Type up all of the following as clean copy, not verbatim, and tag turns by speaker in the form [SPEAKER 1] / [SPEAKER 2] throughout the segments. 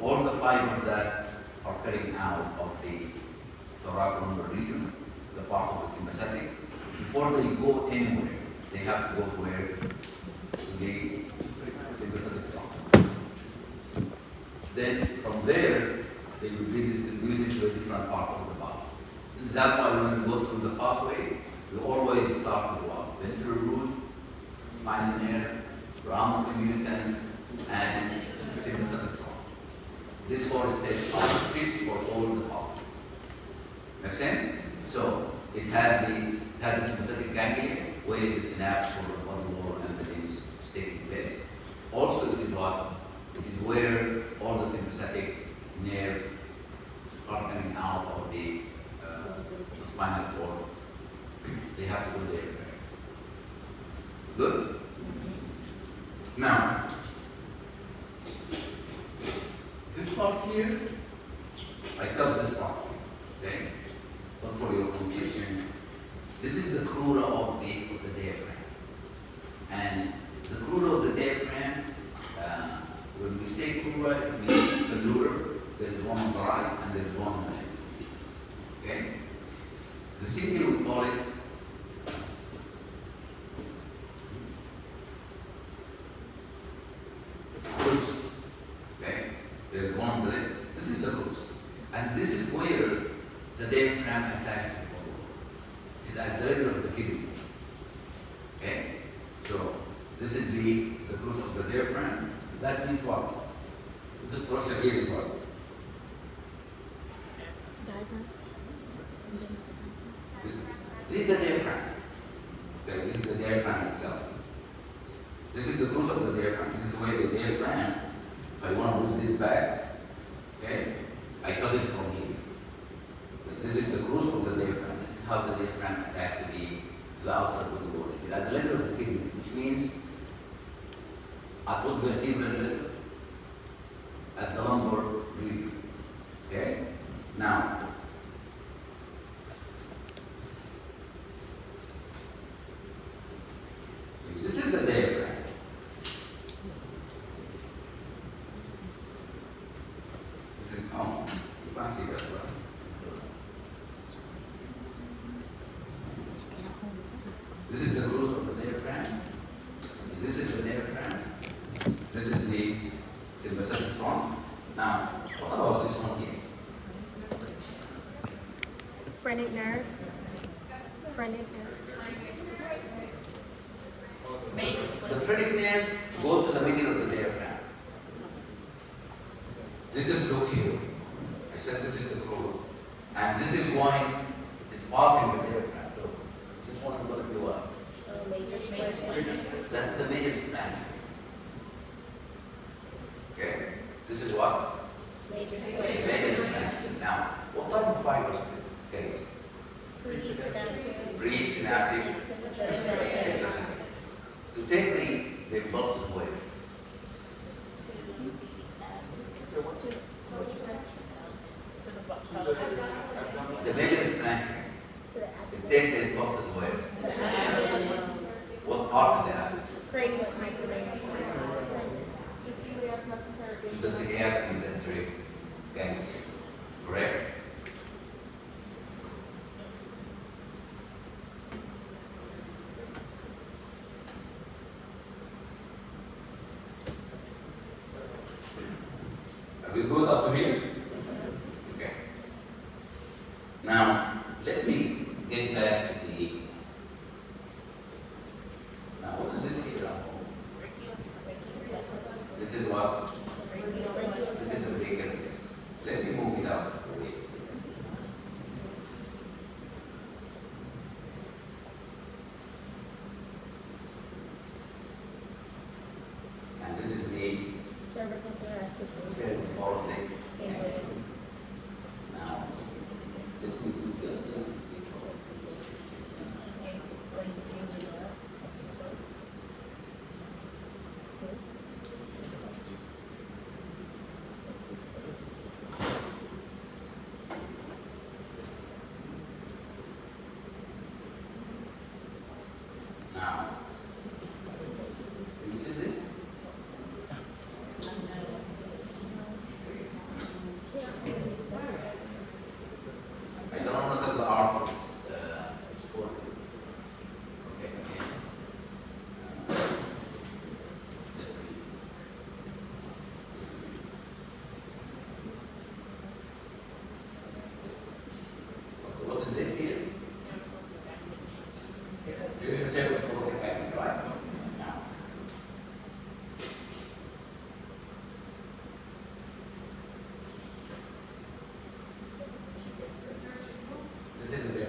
[SPEAKER 1] all the fibers that are coming out of the thoracolumbar region, the part of the sympathetic, before they go anywhere, they have to go to where? The sympathetic trunk. Then from there, they will be distributed to a different part of the body. That's why when we go through the pathway, we always start with what? Ventral root, spinal nerve, ramus communicans, and sympathetic trunk. This four stages are fixed for all the pathways. Make sense? So it has the sympathetic ganglia where the synapse for the body wall and the limbs is taking place. Also, it is what? It is where all the sympathetic nerve are coming out of the spinal cord. They have to go there first. Good? Now, this part here, I cut this part here, okay? But for your completion, this is the crura of the diaphragm. And the crura of the diaphragm, when we say crura, it means the dura. There is one on the right and there is one on the left. Okay? The single we call it crus. Okay? There is one on the left. This is the crus. And this is where the diaphragm attaches to the body. It is at the level of the kidneys. Okay? So this is the crus of the diaphragm. That means what? This structure here is what? This is the diaphragm. Okay, this is the diaphragm itself. This is the crus of the diaphragm. This is where the diaphragm, if I want to lose this back, okay, I cut it from here. This is the crus of the diaphragm. This is how the diaphragm attaches to the outer body wall. It is at the level of the kidney, which means at what vertebral level? At the lumbar region. Okay? Now, if this is the diaphragm, this is, oh, you can't see that well. This is the crus of the diaphragm. This is the diaphragm. This is the sympathetic trunk. Now, what about this one here?
[SPEAKER 2] Phrenic nerve. Phrenic nerve.
[SPEAKER 1] The phrenic nerve goes to the middle of the diaphragm. This is look here. I said this is the crura. And this is going, it is passing the diaphragm. So this one is going to be what? That's the major splanchnium. Okay? This is what? Major splanchnium. Now, what type of fibers carries? Presynaptic. Sympathetic. To take the impulsive wave. The major splanchnium. It takes the impulsive wave. What part of the abdomen? To the celiac mesenteric ganglia. Correct? Are we good up to here? Okay. Now, let me get back to the. Now, what is this here? This is what? This is the brachial plexus. Let me move it out of the way. And this is the
[SPEAKER 2] Cervical thoracic.
[SPEAKER 1] thoracic. Now, let me do just now. You see this?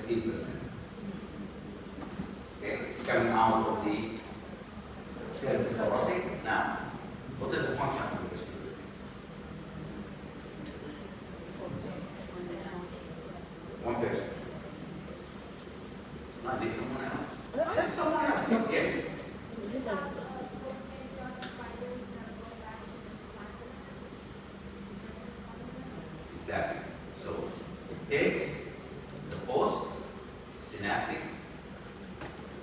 [SPEAKER 1] vestibular nerve. Okay, it's coming out of the cervicothoracic. Now, what is the function of the vestibular nerve? One person. Not this someone else. Not someone else. Yes. Exactly. So it takes the post-synaptic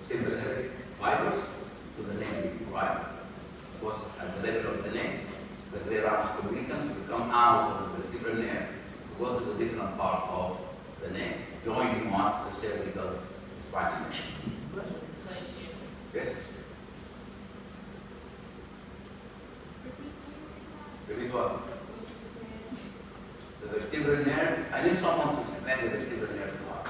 [SPEAKER 1] sympathetic fibers to the neck, right? Because at the level of the neck, the glera musculoskeleton will come out of the vestibular nerve to go to the different parts of the neck, joining what the cervical spinal nerve. Yes? Repeat what? The vestibular nerve, I need someone to explain the vestibular nerve to us.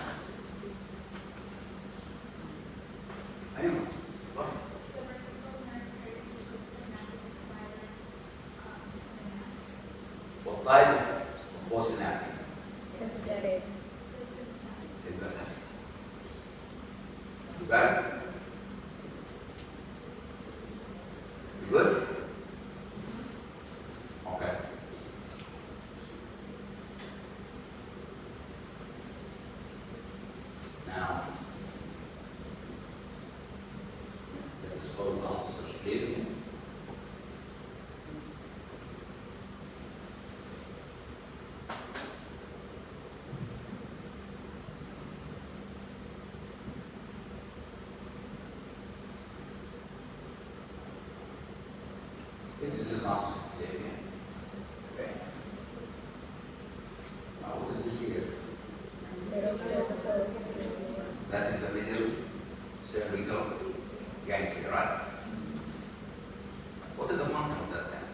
[SPEAKER 1] Anyone? Go ahead. What type of postsynaptic?
[SPEAKER 2] Sympathetic.
[SPEAKER 1] Sympathetic. You got it? You good? Okay. Now, let us follow the answers of the clearly. This is not clear. Okay. Now, what does this here?
[SPEAKER 2] Middle cervical.
[SPEAKER 1] That is the middle cervical ganglia, right? What is the function of that then?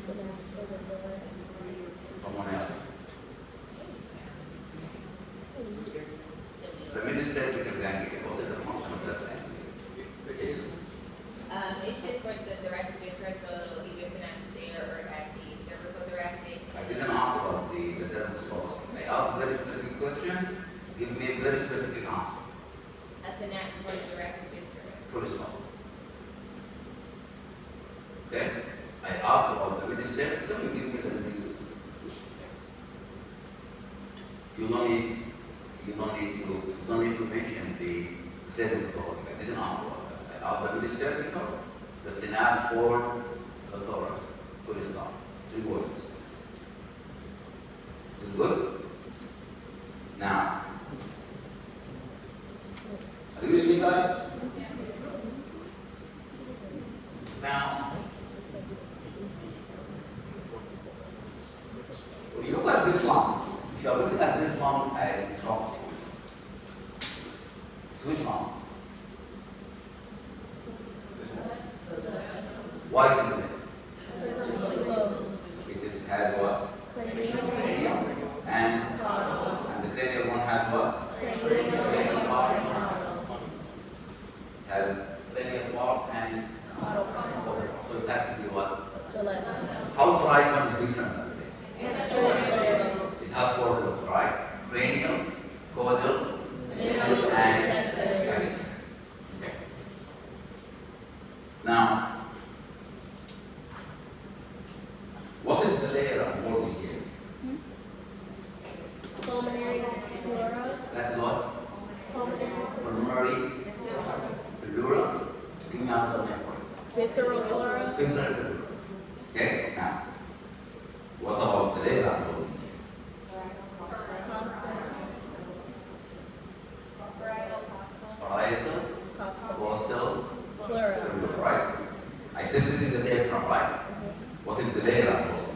[SPEAKER 2] Synapse for the blood.
[SPEAKER 1] Someone else? The middle cervical ganglia, what is the function of that ganglia? Yes.
[SPEAKER 3] It's just for the rest of this, so either synapse there or at the cervicothoracic.
[SPEAKER 1] I didn't ask about the cervicothoracic. I asked a very specific question. Give me a very specific answer.
[SPEAKER 3] A synapse for the thoracic viscera.
[SPEAKER 1] Full stop. Okay? I asked about the middle cervical, you give me the middle. You don't need to mention the cervicothoracic. I didn't ask about that. I asked the middle cervical, the synapse for the thorax. Full stop. 3 words. This is good? Now, are you with me, guys? Now, when you look at this one, if you are looking at this one, I talk to you. Which one? This one. White is it? It is, has what? Cranium. And the cranial one has what? Has cranial part and so it has to be what?
[SPEAKER 2] The left.
[SPEAKER 1] How the right one is different than this? It has 4 lobes, right? Cranial, caudal, and vesicles. Okay. Now, what is the layer of body here?
[SPEAKER 2] Pulmonary pleura.
[SPEAKER 1] That's what? Pulmonary pleura. Give me another name for it.
[SPEAKER 2] Visceral pleura.
[SPEAKER 1] Visceral pleura. Okay, now, what about the layer of body here? Parietal, costal,
[SPEAKER 2] Pleura.
[SPEAKER 1] pleura, right? I said this is the diaphragm, right? What is the layer of body?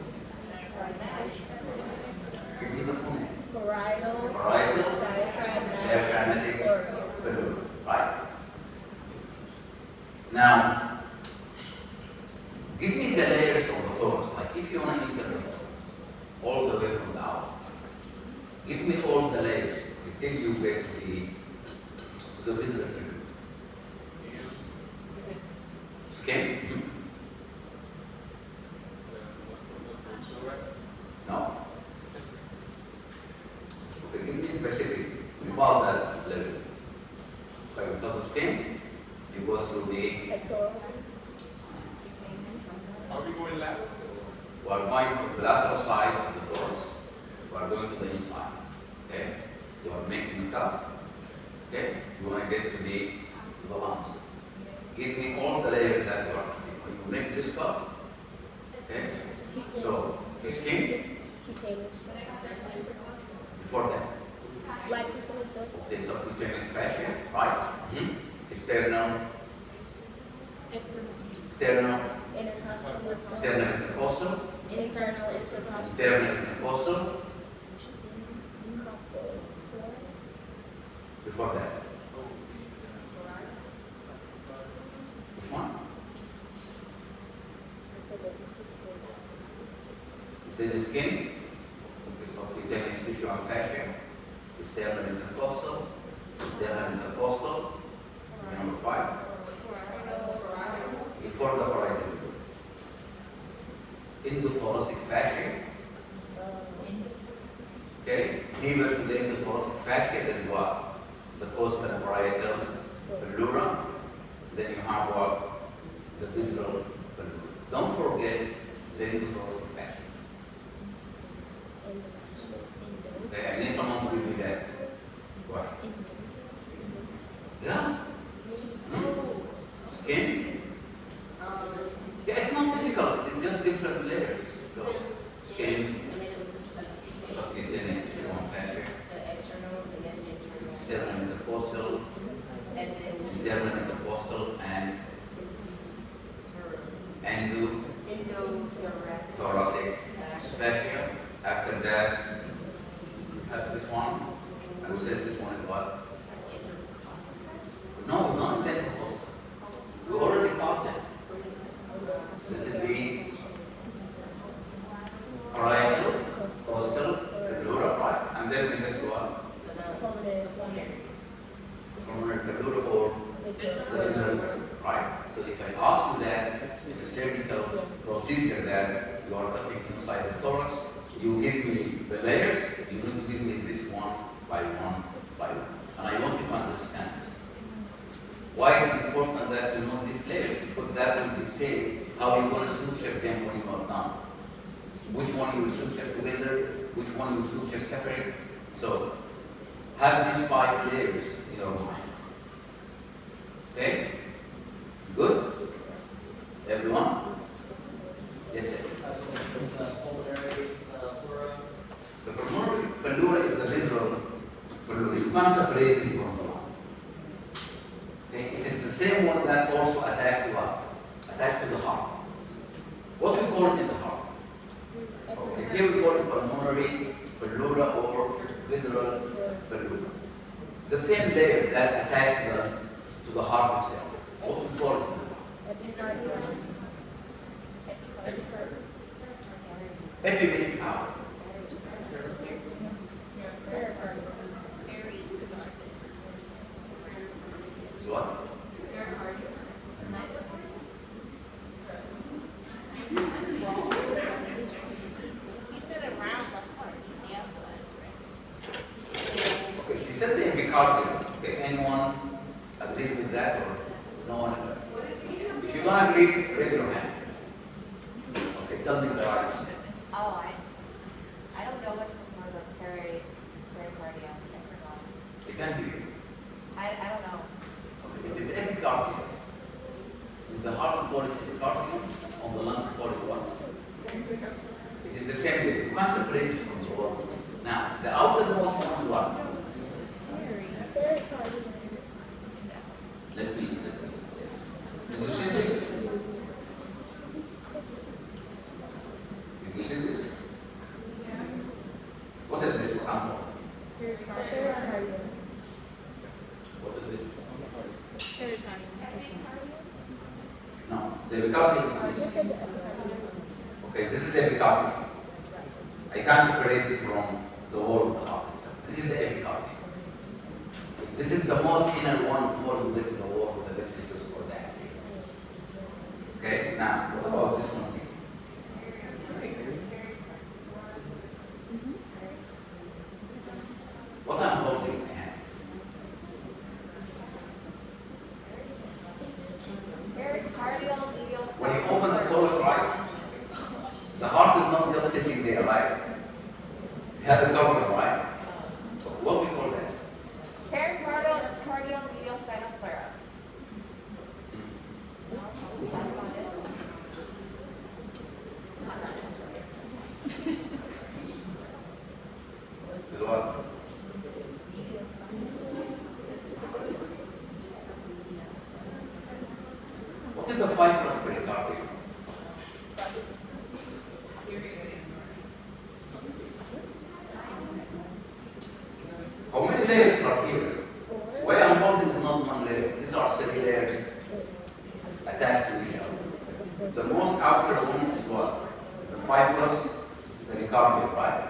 [SPEAKER 1] Give me the full name.
[SPEAKER 2] Parietal.
[SPEAKER 1] Parietal,
[SPEAKER 2] Diaphragmatic.
[SPEAKER 1] diaphragmatic,
[SPEAKER 2] Pleura.
[SPEAKER 1] pleura, right? Now, give me the layers of the thorax. Like if you want to enter the thorax, all the way from the outside, give me all the layers until you get to the visible pleura. Skin? No. We are going from the lateral side of the thorax. We are going to the inside. Okay? You are making it up. Okay? You want to get to the lungs. Give me all the layers that you are cutting. When you make this cut, okay? So, the skin, before that. Okay, so cutaneous fascia, right? External, external, external intercostal, internal intercostal, before that. Which one? You say the skin, okay, so cutaneous tissue and fascia, external intercostal, internal intercostal, number 5. Before the parietal lobe. Endothoracic fascia. Okay, deeper to the endothoracic fascia, then what? The costal parietal pleura. Then you have what? The visceral pleura. Don't forget the endothoracic fascia. Okay, I need someone to give me that. What? Yeah? Skin? Yeah, it's not difficult. It's just different layers. So, skin, subcutaneous tissue and fascia, external intercostal, internal intercostal, and endothoracic fascia. After that, this one. I will say this one is what? No, not intercostal. We already got that. This is the parietal, costal, pleura, right? And then we get to what? Pulmonary pleura or the visceral pleura, right? So if I ask you that in a surgical procedure that you are cutting inside the thorax, you give me the layers, you need to give me this one by one by one. And I want you to understand why it is important that you know these layers, because that will dictate how you're going to suture them when you are done. Which one you will suture together, which one you will suture separate. So, have these 5 layers in your mind. Okay? Good? Everyone? Yes, sir. The pulmonary pleura is the visceral pleura. You can't separate it from the lungs. Okay? It is the same one that also attached to what? Attached to the heart. What we call it in the heart? Okay, here we call it pulmonary pleura or visceral pleura. The same layer that attached to the heart itself. What we call it in the heart? Epi means out. Is what? Okay, she said the epicardium. Okay, anyone agree with that or no one? If you don't agree, raise your hand. Okay, tell me the argument.
[SPEAKER 4] Oh, I don't know what's more the pericardium.
[SPEAKER 1] They can't hear you.
[SPEAKER 4] I don't know.
[SPEAKER 1] Okay, it is epicardium. In the heart we call it epicardium, on the lungs we call it what? It is the same thing. You can't separate it from the wall. Now, the outermost one is what? Let me. Did you see this? Did you see this? What is this? What is this? No, the epicardium. Okay, this is the epicardium. I can't separate this from the wall of the heart. This is the epicardium. This is the most inner one before you get to the wall of the ventricles or the atria. Okay, now what about this one here? What I'm holding in my hand?
[SPEAKER 4] Pericardial medial.
[SPEAKER 1] When you open the thorax, right? here, right? They have a government, right? So what we call that?
[SPEAKER 4] Pericardial medial sinus flare.
[SPEAKER 1] Is what? What is the fibrous pericardium? How many layers are here? Why I'm holding is not one layer. These are 3 layers attached to each other. The most outer one is what? The fibrous pericardium, right?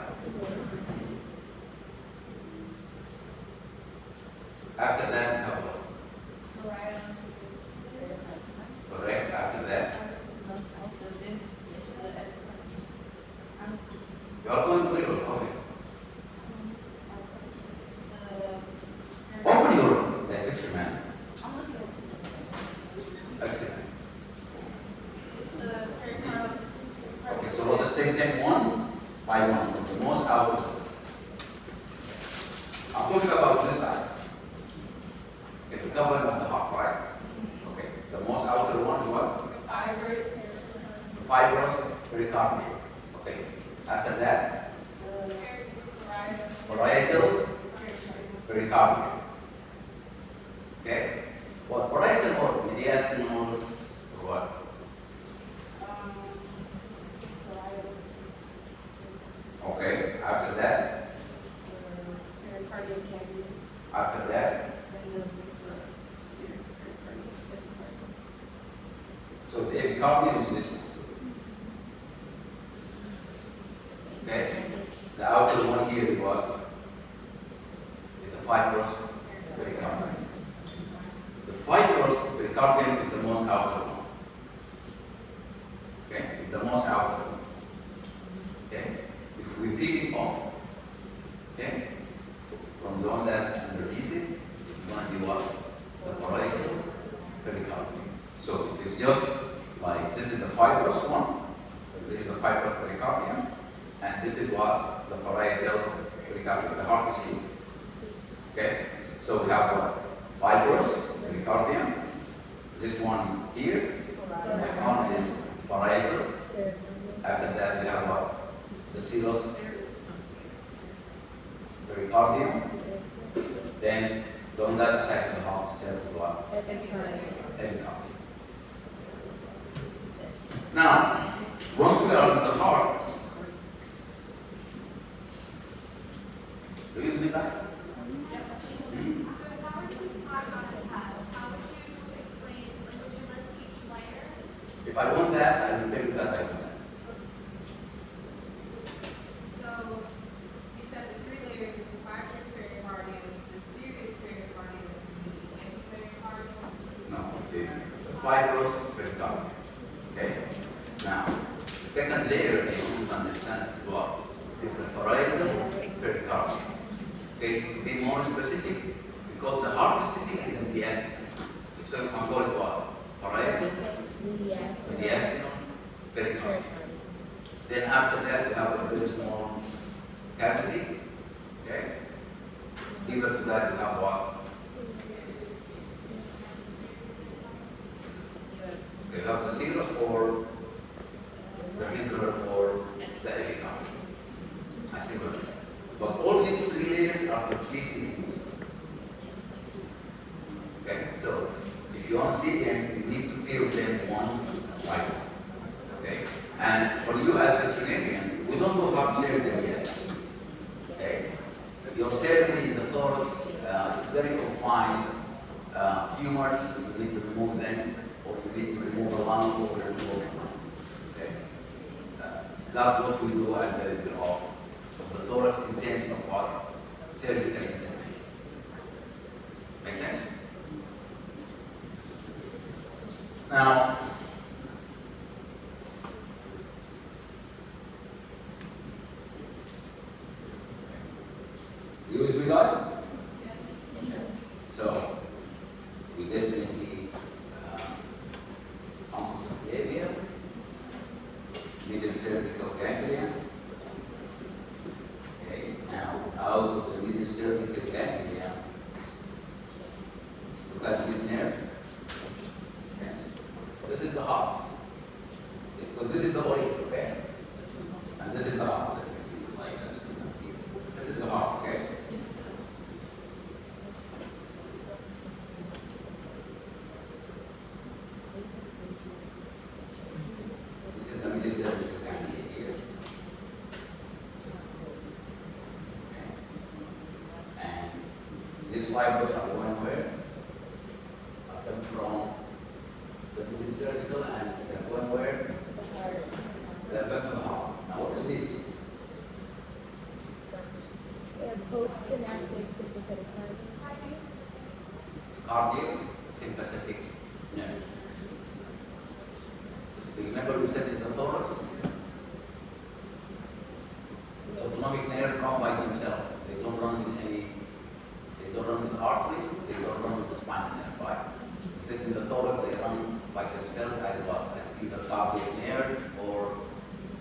[SPEAKER 1] After that, we have what? Correct. After that, you are going through your okay. Open your dissection man. Excellent. Okay, so let us take them one by one. The most outer. I'm talking about this side. Okay, the covering of the heart, right? Okay, the most outer one is what? The fibrous pericardium. Okay, after that, parietal pericardium. Okay, what parietal or mediastinal or what? Okay, after that, after that, so the epicardium is this one. Okay, the outer one here is what? Is the fibrous pericardium. The fibrous pericardium is the most outer one. Okay, it's the most outer one. Okay, if we pick it off, okay, from the one that underneath it, it's going to be what? The parietal pericardium. So it is just like this is the fibrous one, this is the fibrous pericardium, and this is what? The parietal pericardium, the heart is here. Okay, so we have what? Fibrous pericardium, this one here, and one is parietal. After that we have what? The serous pericardium. Then the one that attacks the heart itself is what? Epicardium. Now, once we are in the heart, do you see that? If I want that, I will tell you that I want that.
[SPEAKER 5] So, you said the 3 layers is the fibrous pericardium, the serous pericardium, and the pericardium.
[SPEAKER 1] No, it is the fibrous pericardium. Okay? Now, the second layer that you need to understand is what? The parietal pericardium. Okay, to be more specific, because the heart is sitting in the mediastinum. So I'm calling it what? Parietal mediastinal pericardium. Then after that we have a very small cavity. Okay? Deeper to that we have what? Okay, we have the serous or the visceral or the epicardium. I see what it is. But all these 3 layers are completely fused. Okay, so if you want to see them, you need to peel them one by one. Okay, and for you as veterinarian, we don't know how to surgery yet. Okay, your surgery in the thorax is very confined. Tumors, you need to remove them, or you need to remove a lung, or remove a lung. Okay, that's what we do at the of the thorax in terms of what? Surgical intervention. Make sense? Now, you with me guys?
[SPEAKER 5] Yes.
[SPEAKER 1] So, we definitely conscious of the area, middle cervical ganglia, out of the median cervical ganglia. Look at this nerve. Okay. This is the heart. Because this is the body, okay? And this is the heart. It's like this. This is the heart, okay? This is the median cervical ganglia here. And these fibers are going where? Are coming from the median cervical and they're going where? They're back to the heart. Now what is this?
[SPEAKER 2] Postsynaptic sympathetic nerve.
[SPEAKER 1] Cardiac sympathetic nerve. Do you remember we said in the thorax? The autonomic nerves run by themselves. They don't run with arteries, they don't run with the spinal nerve, right? We said in the thorax they run by themselves as what? As either cardiac nerve or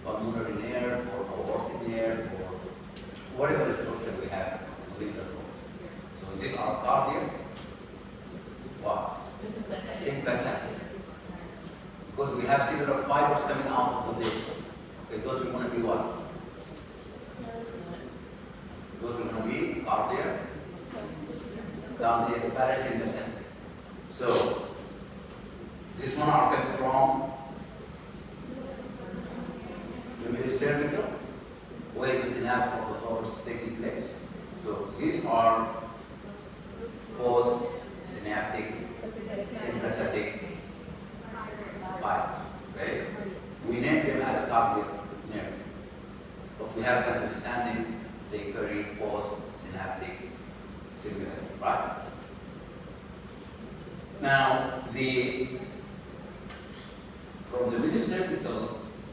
[SPEAKER 1] pulmonary nerve or aortic nerve or whatever structure we have within the thorax. So these are cardiac, what? Sympathetic. Because we have cellular fibers coming out of the veins. Okay, those are going to be what? Those are going to be cardiac parasympathetic. So this one are coming from the medicervical, where the synapse of the thorax is taking place. So these are post-synaptic sympathetic fibers. Okay? We name them as a cardiac nerve, but we have the understanding they carry post-synaptic sympathetic, right? Now, from the medicervical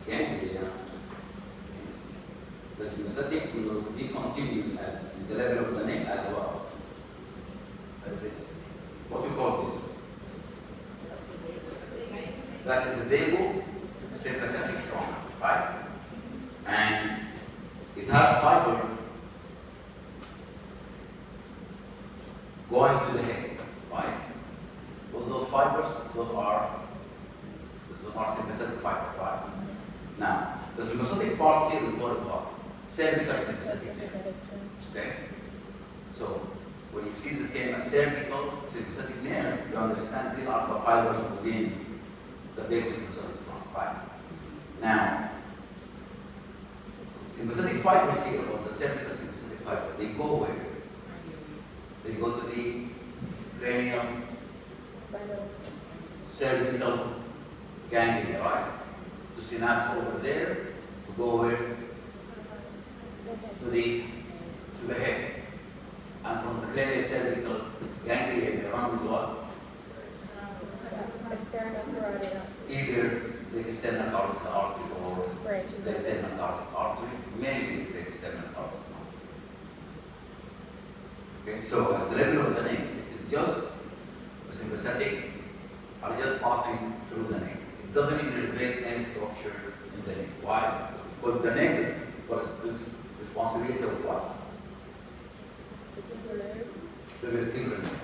[SPEAKER 1] ganglia, the sympathetic will be continued at the level of the neck as well. What do you call this? That is the vagosympathetic trunk, right? And it has fiber going to the head, right? Those fibers, those are sympathetic fibers, right? Now, the sympathetic part here we call it what? Cervical sympathetic nerve. Okay? So, when you see this term as cervical sympathetic nerve, you understand these are the fibers within the vagosympathetic trunk, right? Now, sympathetic fibers here, or the cervical sympathetic fibers, they go where? They go to the cranium, cervical ganglia, right? To synapse over there, to go where? To the head. And from the cranial cervical ganglia, they run with what?
[SPEAKER 2] External carotid
[SPEAKER 1] Either the external carotid artery or
[SPEAKER 2] branches.
[SPEAKER 1] the internal carotid artery, mainly the external carotid artery. Okay, so as the level of the neck, it is just the sympathetic are just passing through the neck. It doesn't innervate any structure in the neck. Why? Because the neck is responsibility of what? The vestibular nerve.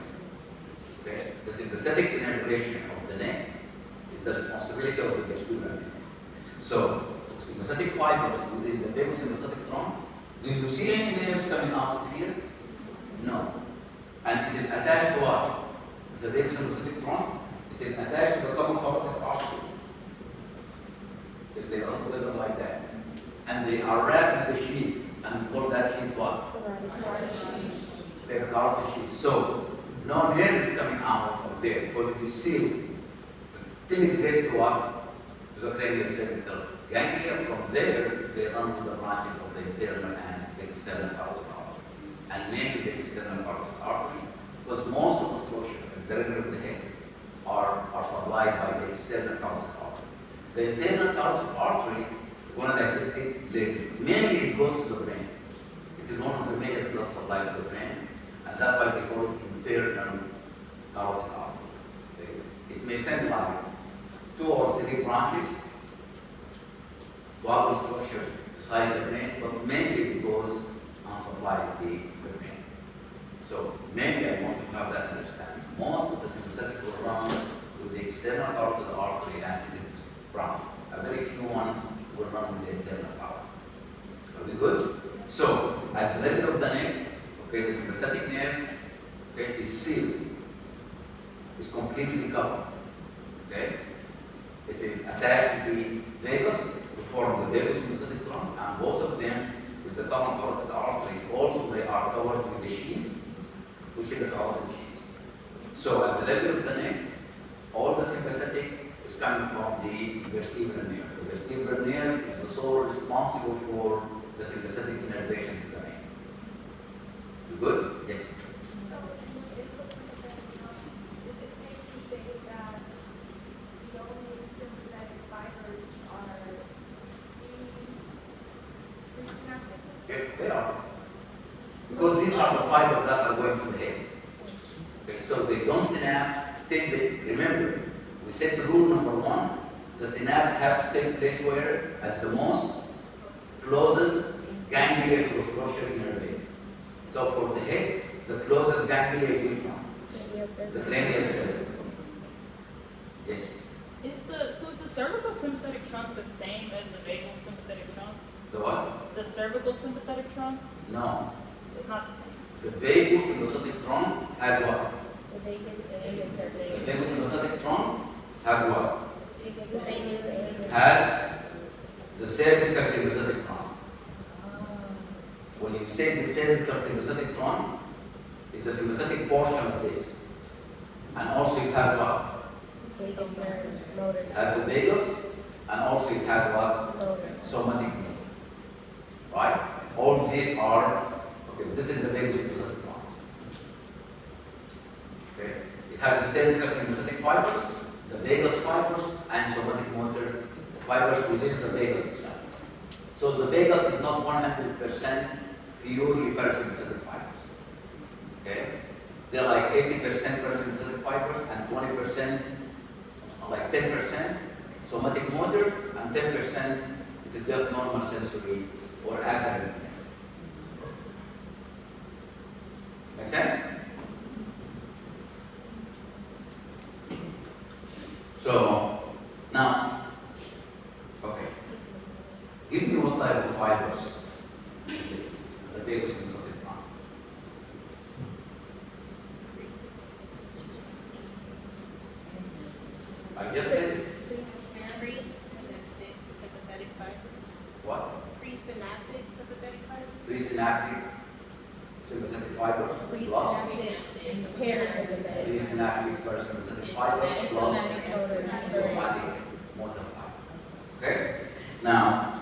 [SPEAKER 1] Okay? The sympathetic innervation of the neck is the responsibility of the vestibular nerve. So, sympathetic fibers within the vagosympathetic trunk, do you see any nerves coming out of here? No. And it is attached to what? The vagosympathetic trunk, it is attached to the common carotid artery. If they run together like that. And they are wrapped with the sheath, and we call that sheath what? Like a carotid sheath. So, no nerve is coming out of there because it is sealed. Till it gets to what? To the cranial cervical ganglia. From there, they run to the branching of the internal and the external carotid artery. And mainly the external carotid artery, because most of the structure at the level of the head are supplied by the external carotid artery. The internal carotid artery, we're going to dissect it later. Mainly it goes to the brain. It is one of the major blood supply to the brain, and that's why they call it internal carotid artery. It may send like 2 or 3 branches to other structure beside the brain, but mainly it goes and supply the brain. So maybe I want to have that understanding. Most of the sympathetic will run with the external carotid artery and it is brown. A very few one will run with the internal carotid. Are we good? So at the level of the neck, okay, the sympathetic nerve, okay, is sealed. It's completely covered. Okay? It is attached to the vagus to form the vagus sympathetic trunk, and both of them with the common carotid artery also they are covered with the sheath, which is the carotid sheath. So at the level of the neck, all the sympathetic is coming from the vertebral nerve. The vertebral nerve is the sole responsible for the sympathetic innervation to the brain. You good? Yes.
[SPEAKER 6] So in the vagal sympathetic trunk, is it safe to say that the only sympathetic fibers are presynaptic?
[SPEAKER 1] Okay, they are. Because these are the fibers that are going to the head. Okay, so they don't synapse till they, remember, we said the rule number one, the synapse has to take place where? As the most closest ganglia to the structure innervated. So for the head, the closest ganglia is which one? The cranial cell. Yes.
[SPEAKER 7] Is the cervical sympathetic trunk the same as the vagal sympathetic trunk?
[SPEAKER 1] The what?
[SPEAKER 7] The cervical sympathetic trunk?
[SPEAKER 1] No.
[SPEAKER 7] So it's not the same.
[SPEAKER 1] The vagus sympathetic trunk has what?
[SPEAKER 2] The vagus and the
[SPEAKER 1] The
[SPEAKER 2] cervix.
[SPEAKER 1] vagus sympathetic trunk has what?
[SPEAKER 2] The vagus and the.
[SPEAKER 1] Has the cervical sympathetic trunk. When you say the cervical sympathetic trunk, it's the sympathetic portion of this. And also it has what?
[SPEAKER 2] Vagus nerve, motor.
[SPEAKER 1] It has the vagus, and also it has what?
[SPEAKER 2] Motor.
[SPEAKER 1] Somatic nerve. Right? All these are, okay, this is the vagus sympathetic trunk. Okay? It has the cervical sympathetic fibers, the vagus fibers, and somatic motor fibers within the vagus itself. So the vagus is not 100% purely parasympathetic fibers. Okay? They're like 80% parasympathetic fibers and 20%, like 10% somatic motor, and 10% it is just normal sensory or aberrant. Make sense? So now, okay. Give me what type of fibers is this? The vagus sympathetic trunk. I just said it.
[SPEAKER 3] Presynaptic sympathetic fiber.
[SPEAKER 1] What?
[SPEAKER 3] Presynaptic sympathetic fiber.
[SPEAKER 1] Presynaptic sympathetic fibers plus
[SPEAKER 2] Presynaptic and parasympathetic.
[SPEAKER 1] presynaptic parasympathetic fibers plus
[SPEAKER 2] Somatic motor.
[SPEAKER 1] somatic motor fiber. Okay? Now,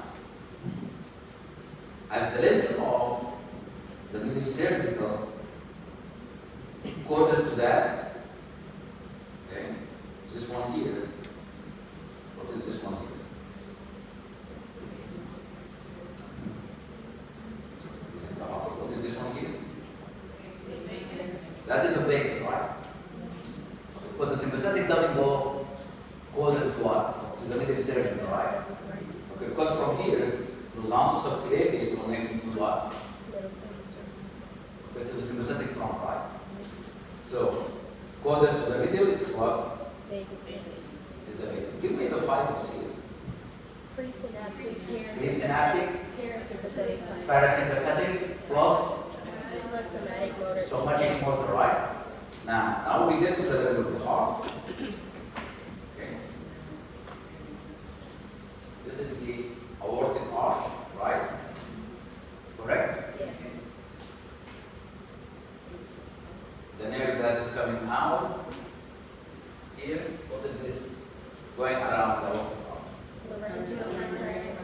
[SPEAKER 1] as the level of the middle cervical coded to that, okay, this one here, what is this one here? What is this one here? That is the vagus, right? Because the sympathetic doesn't go closer to what? To the middle cervical, right? Okay, because from here, the lances of Clavia is connected to what? Okay, to the sympathetic trunk, right? So, coded to the middle, it's what?
[SPEAKER 2] Vagus.
[SPEAKER 1] To the vagus. Give me the fibers here.
[SPEAKER 2] Presynaptic,
[SPEAKER 1] Presynaptic,
[SPEAKER 2] parasympathetic fiber.
[SPEAKER 1] parasympathetic, plus
[SPEAKER 2] Plus somatic motor.
[SPEAKER 1] somatic motor, right? Now we get to the level of the heart. Okay. This is the aortic arch, right? Correct?
[SPEAKER 2] Yes.
[SPEAKER 1] The nerve that is coming out here, what is this? Going around the aortic arch.
[SPEAKER 2] Laryngeal.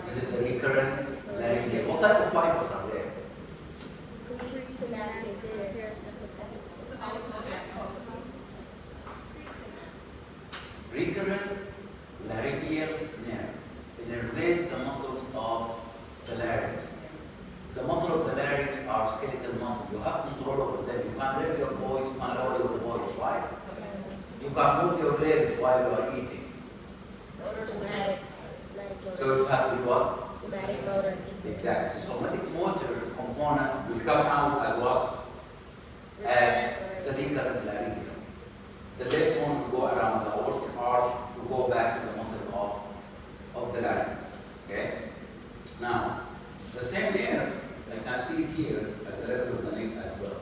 [SPEAKER 1] This is the recurrent laryngeal. What type of fibers are there?
[SPEAKER 2] Presynaptic, parasympathetic.
[SPEAKER 1] Recurrent laryngeal nerve. Innervate the muscles of the larynx. The muscle of the larynx are skeletal muscles. You have control over them. You can raise your voice, you can lower your voice, right? You can move your legs while you are eating.
[SPEAKER 2] Somatic motor.
[SPEAKER 1] So it has to be what?
[SPEAKER 2] Somatic motor.
[SPEAKER 1] Exactly. Somatic motor component will come out as what? As the recurrent laryngeal. The left one will go around the aortic arch to go back to the muscle of the larynx. Okay? Now, the same nerve, I can see it here at the level of the neck as well.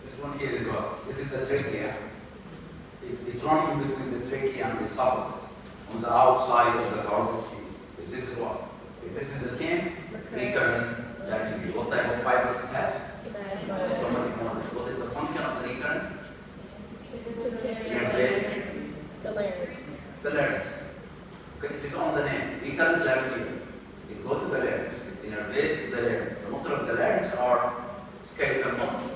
[SPEAKER 1] This one here is what? This is the trachea. It runs in between the trachea and the esophagus on the outside of the carotid sheath. This is what? This is the same recurrent laryngeal. What type of fibers it has?
[SPEAKER 2] Somatic motor.
[SPEAKER 1] Somatic motor. What is the function of the recurrent?
[SPEAKER 2] To carry
[SPEAKER 1] Nerve.
[SPEAKER 2] the larynx.
[SPEAKER 1] The larynx. Okay, it is on the name. Recurrent laryngeal. It goes to the larynx. It innervates the larynx. The muscle of the larynx are skeletal muscles.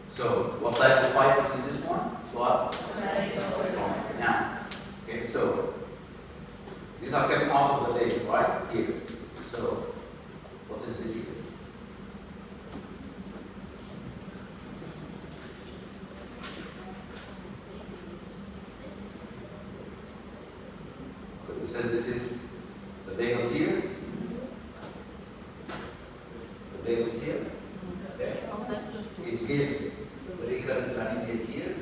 [SPEAKER 1] So, what type of fibers in this one? What?
[SPEAKER 2] Somatic motor.
[SPEAKER 1] Somatic. Now, okay, so these are coming out of the legs, right? Here. So, what is this here? Okay, we said this is the vagus here. The vagus here. Okay. It gives the recurrent laryngeal here.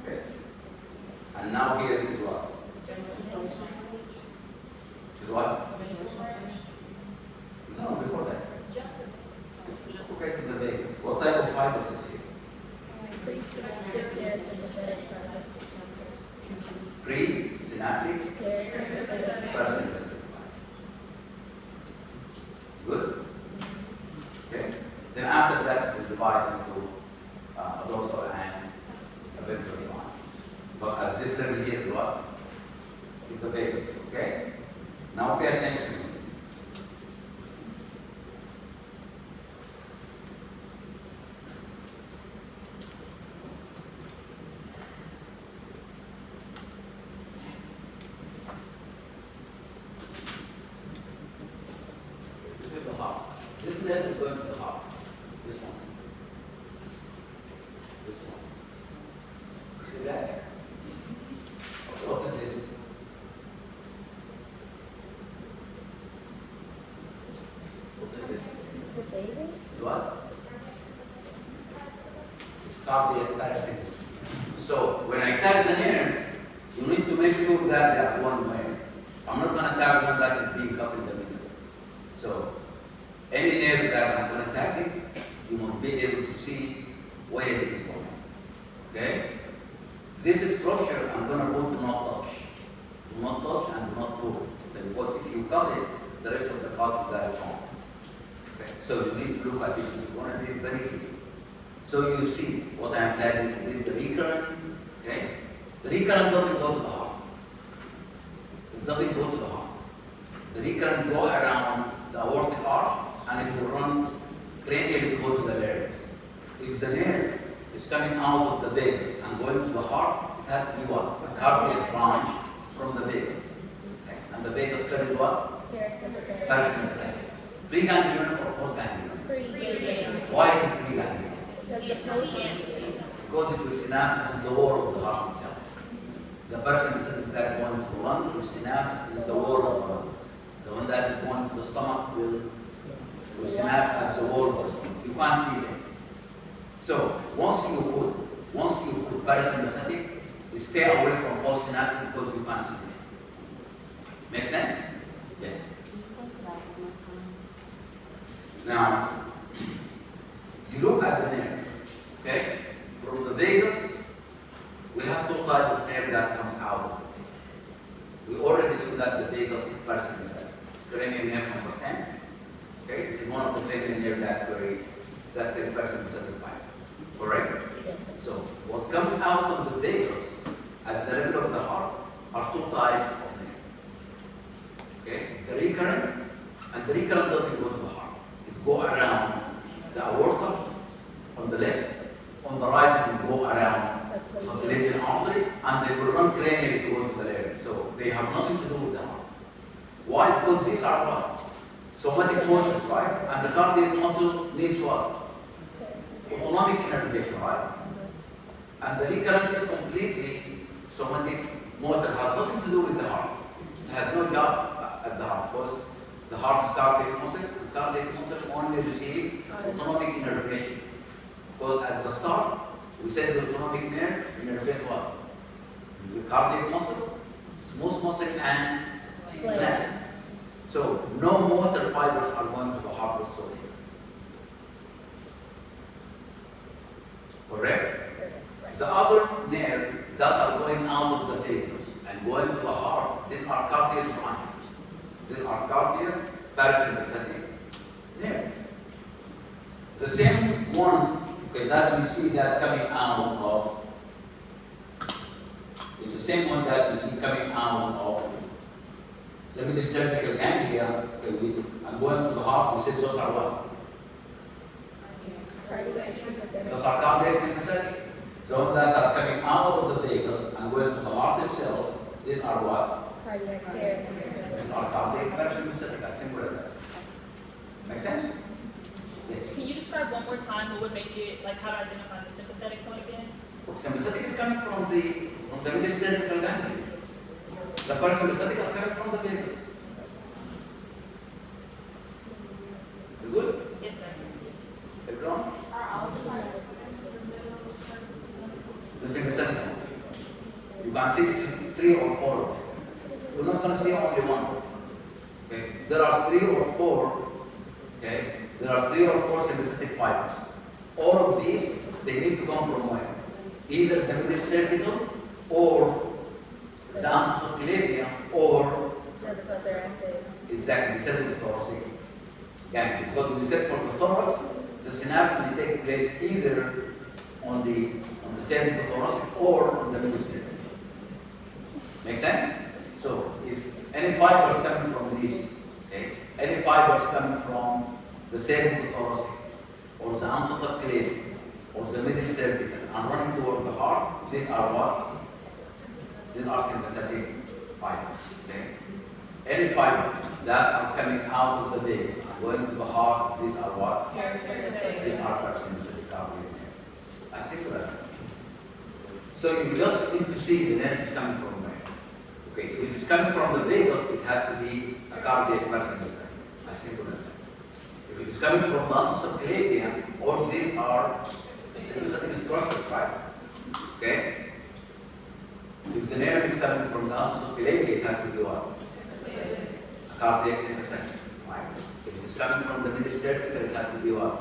[SPEAKER 1] Okay. And now here it is what? It is what? No, before that. Okay, to the vagus. What type of fibers is here?
[SPEAKER 2] Presynaptic parasympathetic fibers.
[SPEAKER 1] Pre-synaptic,
[SPEAKER 2] Parasympathetic.
[SPEAKER 1] parasympathetic. Good? Okay. Then after that, it is divided into a dorsal and a ventral line. But as this level here is what? Is the vagus. Okay? Now pay attention. This is the heart. This nerve is going to the heart. This one. This one. See that? Okay, what is this? What is this?
[SPEAKER 2] The baby?
[SPEAKER 1] What? It's cardiac parasympathetic. So when I tag the nerve, you need to make sure that they are going where. I'm not going to tag one that is being cut in the middle. So any nerve that I'm going to tag it, you must be able to see where it is going. Okay? This structure I'm going to put do not touch. Do not touch and do not pull. Okay? Because if you cut it, the rest of the class will get it wrong. Okay? So you need to look at it. You want to be very clear. So you see what I am tagging is the recurrent. Okay? The recurrent doesn't go to the heart. It doesn't go to the heart. The recurrent go around the aortic arch and it will run cranially to go to the larynx. If the nerve is coming out of the vagus and going to the heart, it has to be what? A cardiac branch from the vagus. Okay? And the vagus carries what?
[SPEAKER 2] Parasympathetic.
[SPEAKER 1] Parasympathetic. Preganglionic or postganglionic?
[SPEAKER 2] Pre-ganglion.
[SPEAKER 1] Why is it preganglionic?
[SPEAKER 2] Because the post.
[SPEAKER 1] Because it will synapse in the wall of the heart itself. The parasympathetic that is going to the lung will synapse in the wall of the lung. The one that is going to the stomach will synapse as the wall of the stomach. You can't see them. So once you put parasympathetic, you stay away from postsynaptic because you can't see them. Make sense? Yes. Now, you look at the nerve. Okay? From the vagus, we have two types of nerve that comes out of the vagus. We already knew that the vagus is parasympathetic. It's cranial nerve number 10. Okay? It is one of the cranial nerve that carry parasympathetic fiber. Correct?
[SPEAKER 2] Yes, sir.
[SPEAKER 1] So, what comes out of the vagus at the level of the heart are two types of nerve. Okay? The recurrent, and the recurrent doesn't go to the heart. It go around the aorta on the left, on the right it will go around subclavian artery, and they will run cranially to go to the larynx. So they have nothing to do with the heart. Why? Because these are what? Somatic motors, right? And the cardiac muscle needs what? Autonomic innervation, right? And the recurrent is completely somatic motor, has nothing to do with the heart. It has no job at the heart because the heart is cardiac muscle, and cardiac muscle only receive autonomic innervation. Because at the start, we said the autonomic nerve innervate what? The cardiac muscle, smooth muscle, and gland. So no motor fibers are going to the heart whatsoever. Correct? The other nerves that are going out of the vagus and going to the heart, these are cardiac branches. These are cardiac parasympathetic nerves. The same one, because that we see that coming out of, it's the same one that we see coming out of the middle cervical ganglia. Okay, I'm going to the heart, we said those are what? Those are cardiac sympathetic. Those that are coming out of the vagus and going to the heart itself, these are what?
[SPEAKER 2] Cardiac
[SPEAKER 1] These are cardiac parasympathetic, as simple as that. Make sense? Yes.
[SPEAKER 7] Can you describe one more time what would make it, like how to identify the sympathetic one again?
[SPEAKER 1] Sympathetic is coming from the middle cervical ganglia. The parasympathetic are coming from the vagus. You good?
[SPEAKER 7] Yes, sir.
[SPEAKER 1] Everyone?
[SPEAKER 4] Are all the parts
[SPEAKER 1] The sympathetic one. You can see 3 or 4 of them. We're not going to see only one. Okay? There are 3 or 4. Okay? There are 3 or 4 sympathetic fibers. All of these, they need to come from where? Either the middle cervical, or the answers of clavia, or
[SPEAKER 2] cervical thoracic.
[SPEAKER 1] exactly the cervical thoracic ganglia. Because we said for the thorax, the synapse may take place either on the cervical thoracic or on the middle cervical. Make sense? So if any fibers coming from these, okay, any fibers coming from the cervical thoracic, or the answers of clavia, or the middle cervical, and running toward the heart, these are what? These are sympathetic fibers. Okay? Any fibers that are coming out of the vagus and going to the heart, these are what? These are parasympathetic cardiac nerve. As simple as that. So you just need to see the nerve is coming from where. Okay, if it is coming from the vagus, it has to be a cardiac parasympathetic. As simple as that. If it is coming from the answers of clavia, all these are sympathetic structures, right? Okay? If the nerve is coming from the answers of clavia, it has to be what? A cardiac sympathetic, right? If it is coming from the middle cervical, it has to be what?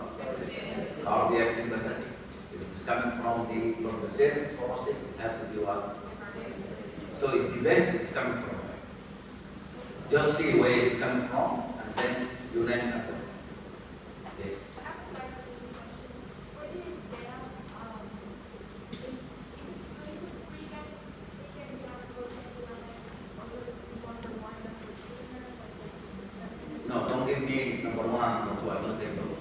[SPEAKER 1] Cardiac sympathetic. If it is coming from the cervical thoracic, it has to be what? So it depends it's coming from where. Just see where it is coming from, and then you name it. Yes.
[SPEAKER 6] I have a clarification question. For the exam, if you going to pre-get down close or go to number 1, number 2, like this?
[SPEAKER 1] No, don't give me number 1 and number 2. I don't take those.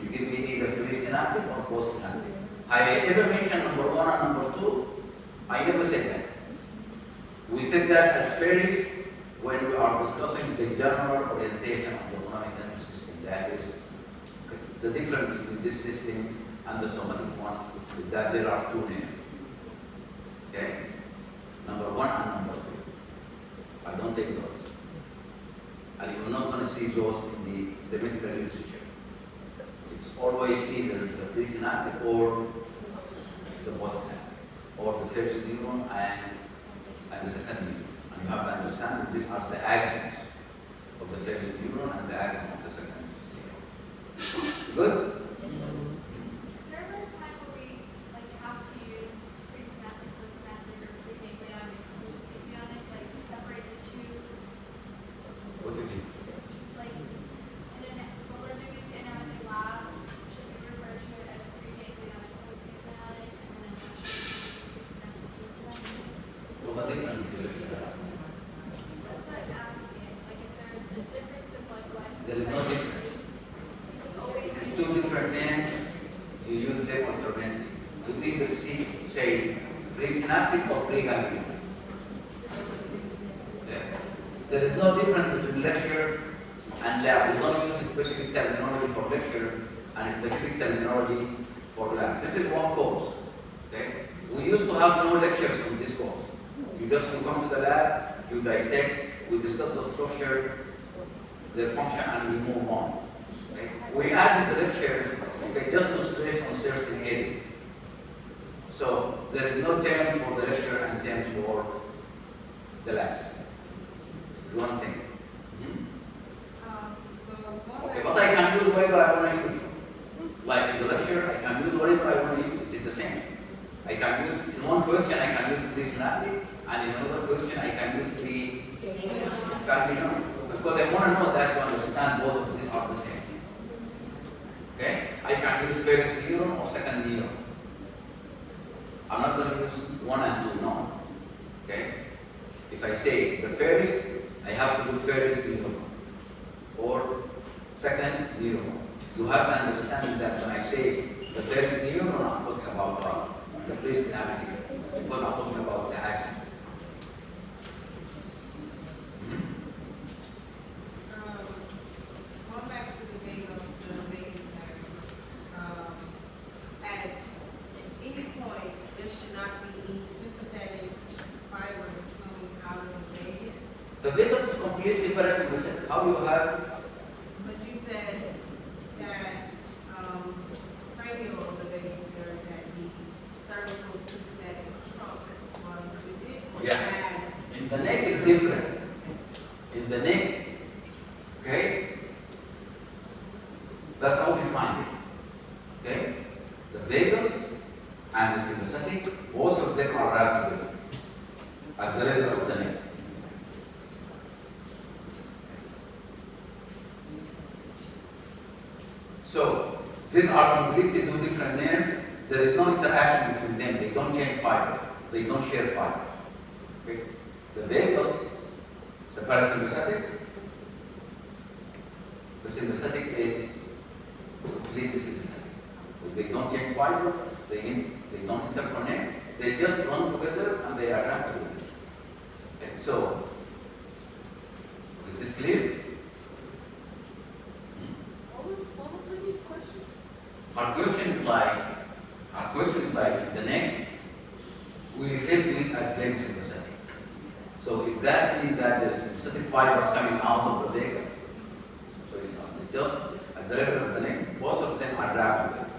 [SPEAKER 1] You give me either pre-synaptic or post-synaptic. I ever mentioned number 1 and number 2? I never said that. We said that at first when we are discussing the general orientation of the autonomic nervous system. That is the difference between this system and the somatic one is that there are 2 nerves. Okay? Number 1 and number 2. I don't take those. And you're not going to see those in the medical literature. It's always either the presynaptic or the postsynaptic, or the first neuron and the second neuron. And you have to understand that these are the axons of the first neuron and the axon of the second neuron. Good?
[SPEAKER 6] Is there ever a time where we have to use presynaptic, postsynaptic, or preganglionic, postganglionic, separate the two?
[SPEAKER 1] What do you mean?
[SPEAKER 6] When we're doing anatomy lab, should we refer to it as preganglionic, postganglionic, and then actually presynaptic, postsynaptic?
[SPEAKER 1] So what difference do you see?
[SPEAKER 6] That's what I'm asking. Is there a difference of what?
[SPEAKER 1] There is no difference. It is 2 different names. You use them alternately. You either say presynaptic or preganglionic. Okay. There is no difference between lecture and lab. We don't use specific terminology for lecture and specific terminology for lab. This is one course. Okay? We used to have no lectures in this course. You just come to the lab, you dissect, we discuss the structure, the function, and we move on. Okay? We added the lecture, okay, just to stress on certain areas. So there is no term for the lecture and term for the lab. It's one thing.
[SPEAKER 5] So going
[SPEAKER 1] Okay,
[SPEAKER 5] back.
[SPEAKER 1] but I can use whatever I want to use. Like in the lecture, I can use whatever I want to use. It's the same. I can use, in one question, I can use pre-synaptic, and in another question, I can use pre-ganglion. Because I want to know that to understand both of these are the same. Okay? I can use first neuron or second neuron. I'm not going to use 1 and 2, no. Okay? If I say the first, I have to do first neuron or second neuron. You have to understand that when I say the first neuron, I'm talking about the pre-synaptic, because I'm talking about the action.
[SPEAKER 5] Going back to the vagus nerve, at any point, there should not be any sympathetic fibers coming out of the vagus.
[SPEAKER 1] The vagus is completely parasympathetic. How you have,
[SPEAKER 5] But you said that, cranial of the vagus nerve, that the cervical sympathetic trunk runs with it.
[SPEAKER 1] Yeah.
[SPEAKER 5] As
[SPEAKER 1] in the neck is different. In the neck, okay, that's how we find it. Okay? The vagus and the sympathetic, both of them are wrapped together as the letter of the neck. So, these are completely two different nerves. There is no interaction between them. They don't change fiber. They don't share fiber. Okay? The vagus, the parasympathetic, the sympathetic is completely sympathetic. If they don't change fiber, they don't interconnect. They just run together and they are wrapped together. Okay? So, is this clear?
[SPEAKER 6] What was Whitney's question?
[SPEAKER 1] Our question is like the neck, we refer to it as vagus sympathetic. So if that means that there is sympathetic fibers coming out of the vagus, so it's not. It's just at the level of the neck, both of them are wrapped together.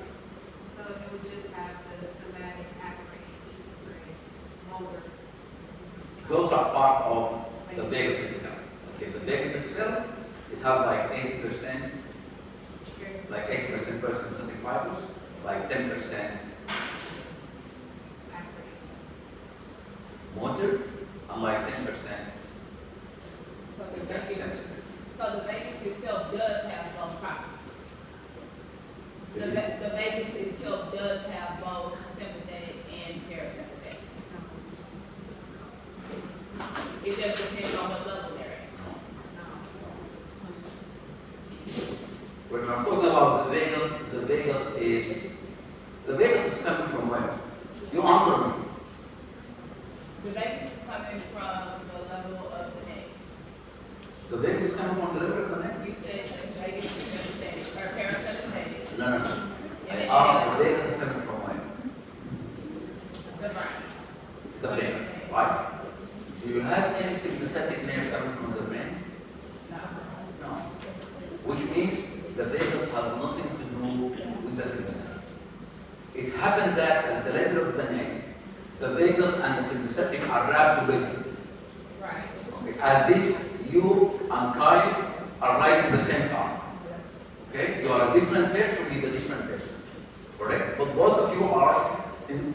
[SPEAKER 5] So it would just have the somatic, afferent, motor.
[SPEAKER 1] Those are part of the vagus itself. Okay, the vagus itself, it has like 80%, like 80% parasympathetic fibers, like 10% motor, and like 10%
[SPEAKER 8] So the vagus, so the vagus itself does have both properties. The vagus itself does have both sympathetic and parasympathetic. It just depends on what level they're at.
[SPEAKER 1] When we're talking about the vagus is coming from where? You answer me.
[SPEAKER 8] The vagus is coming from the level of the neck.
[SPEAKER 1] The vagus is coming from the level of the neck?
[SPEAKER 8] You said the vagus is sympathetic or parasympathetic,
[SPEAKER 1] No.
[SPEAKER 8] And then
[SPEAKER 1] The vagus is coming from where?
[SPEAKER 8] the brain.
[SPEAKER 1] It's the brain, right? Do you have any sympathetic nerve coming from the brain?
[SPEAKER 8] No.
[SPEAKER 1] No. Which means the vagus has nothing to do with the sympathetic. It happened that at the level of the neck, the vagus and the sympathetic are wrapped together.
[SPEAKER 8] Right.
[SPEAKER 1] Okay, as if you and Kyle are writing the same time. Okay? You are a different person with a different person. Correct? But both of you are in.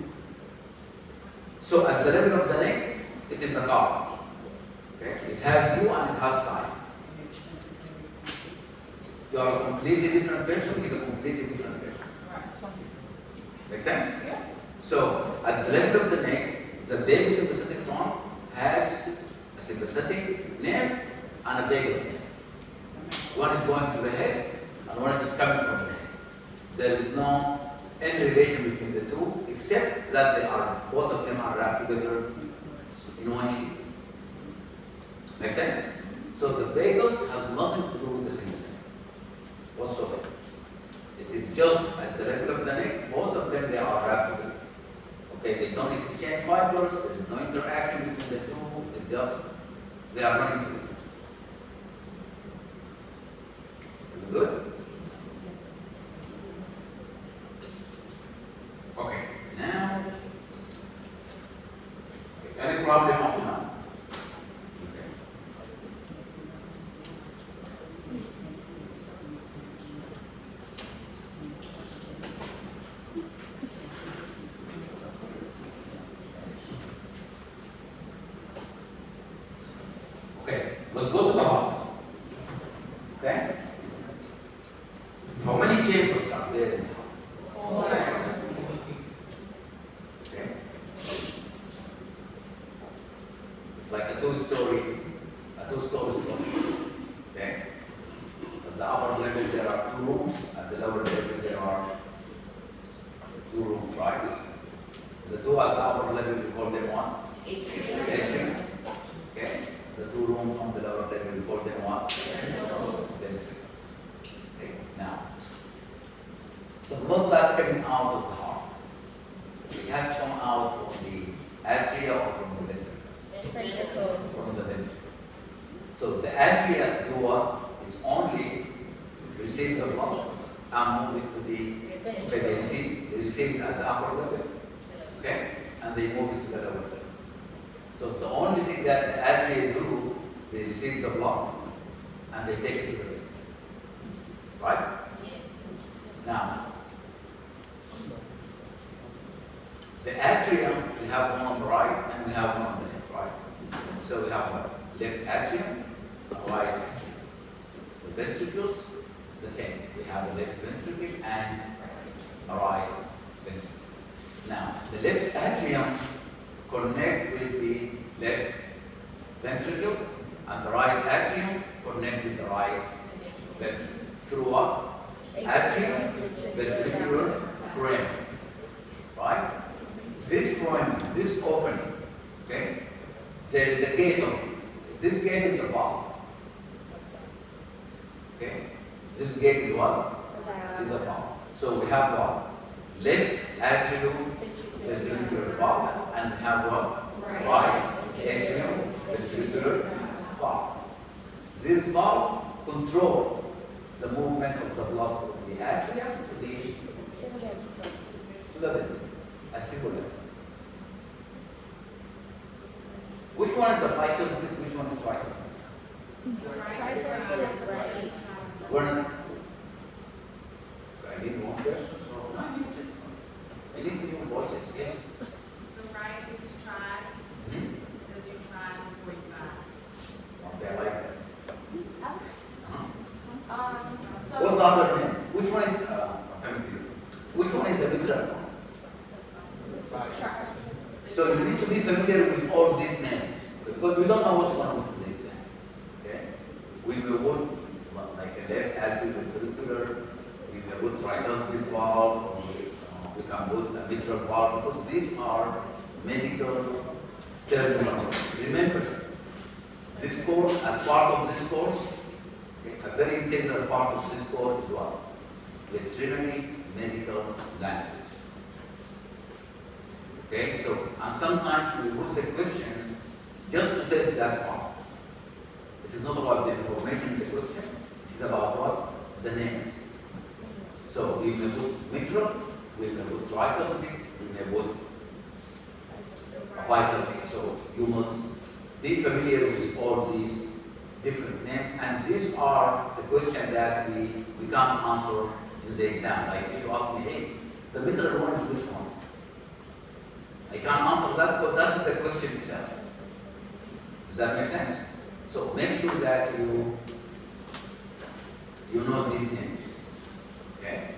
[SPEAKER 1] So at the level of the neck, it is a car. Okay? It has you and it has Kyle. You are a completely different person with a completely different person.
[SPEAKER 8] Right.
[SPEAKER 1] Make sense?
[SPEAKER 8] Yeah.
[SPEAKER 1] So, at the level of the neck, the vagus sympathetic trunk has a sympathetic nerve and a vagus nerve. One is going to the head and one is coming from the head. There is no any relation between the two except that they are both of them are wrapped together in one sheath. Make sense? So the vagus has nothing to do with the symphysis whatsoever. It is just at the level of the neck, both of them they are wrapped. Okay, they don't exchange fibers, there is no interaction between the two, it's just they are running together. Good? Okay, now, any problem up to now? Okay. Okay, let's go to the heart. Okay? How many chambers are there in the heart? Okay? It's like a two-story structure. Okay? At the upper level there are 2 rooms, at the lower level there are 2 rooms, right? The 2 at the upper level we call them what? Atrium. Okay? The 2 rooms on the lower level we call them what? Ventricle. Okay, now, the blood that coming out of the heart, it has come out from the atria or from the ventricle?
[SPEAKER 2] Ventricle.
[SPEAKER 1] From the ventricle. So the atria do what? Is only receives the blood and move it to the, okay, they receive it at the upper level, okay, and they move it to the lower level. So the only thing that the atria do, they receive the blood and they take it to the ventricle. Right? Now, the atrium, we have one on the right and we have one on the left, right? So we have one left atrium, a right atrium. The ventricles, the same. We have a left ventricle and a right ventricle. Now, the left atrium connect with the left ventricle and the right atrium connect with the right ventricle. Through what? Atrium ventricular frame. Right? This frame, this opening, okay? There is a gate on it. This gate is the valve. Okay? This gate is what? Is the valve. So we have what? Left atrium ventricular valve, and we have what? Right atrium ventricular valve. This valve controls the movement of the blood from the atria to the ventricle. As simple as that. Which one is the bicuspid? Which one is tricuspid? One. I need one person, so I need new voices. Yes.
[SPEAKER 5] The right is try, because you try before you buy.
[SPEAKER 1] Okay, I like that.
[SPEAKER 4] So.
[SPEAKER 1] What's the other name? Which one is, coming to you. Which one is the mitral one? So you need to be familiar with all these names, because we don't know what we're going to do in the exam. Okay? We will put like a left atrial ventricular, we will put tricuspid valve, or we can put a mitral valve, because these are medical terminology. Remember, this course, as part of this course, a very integral part of this course is what? Veterinary medical language. Okay, so, and sometimes we put the questions just to test that part. It is not about the information in the question, it is about what? The names. So, we may put mitral, we may put tricuspid, we may put bicuspid. So, you must be familiar with all these different names, and these are the questions that we can't answer in the exam. Like if you ask me, hey, the mitral one is which one? I can't answer that because that is the question itself. Does that make sense? So make sure that you know these names. Okay?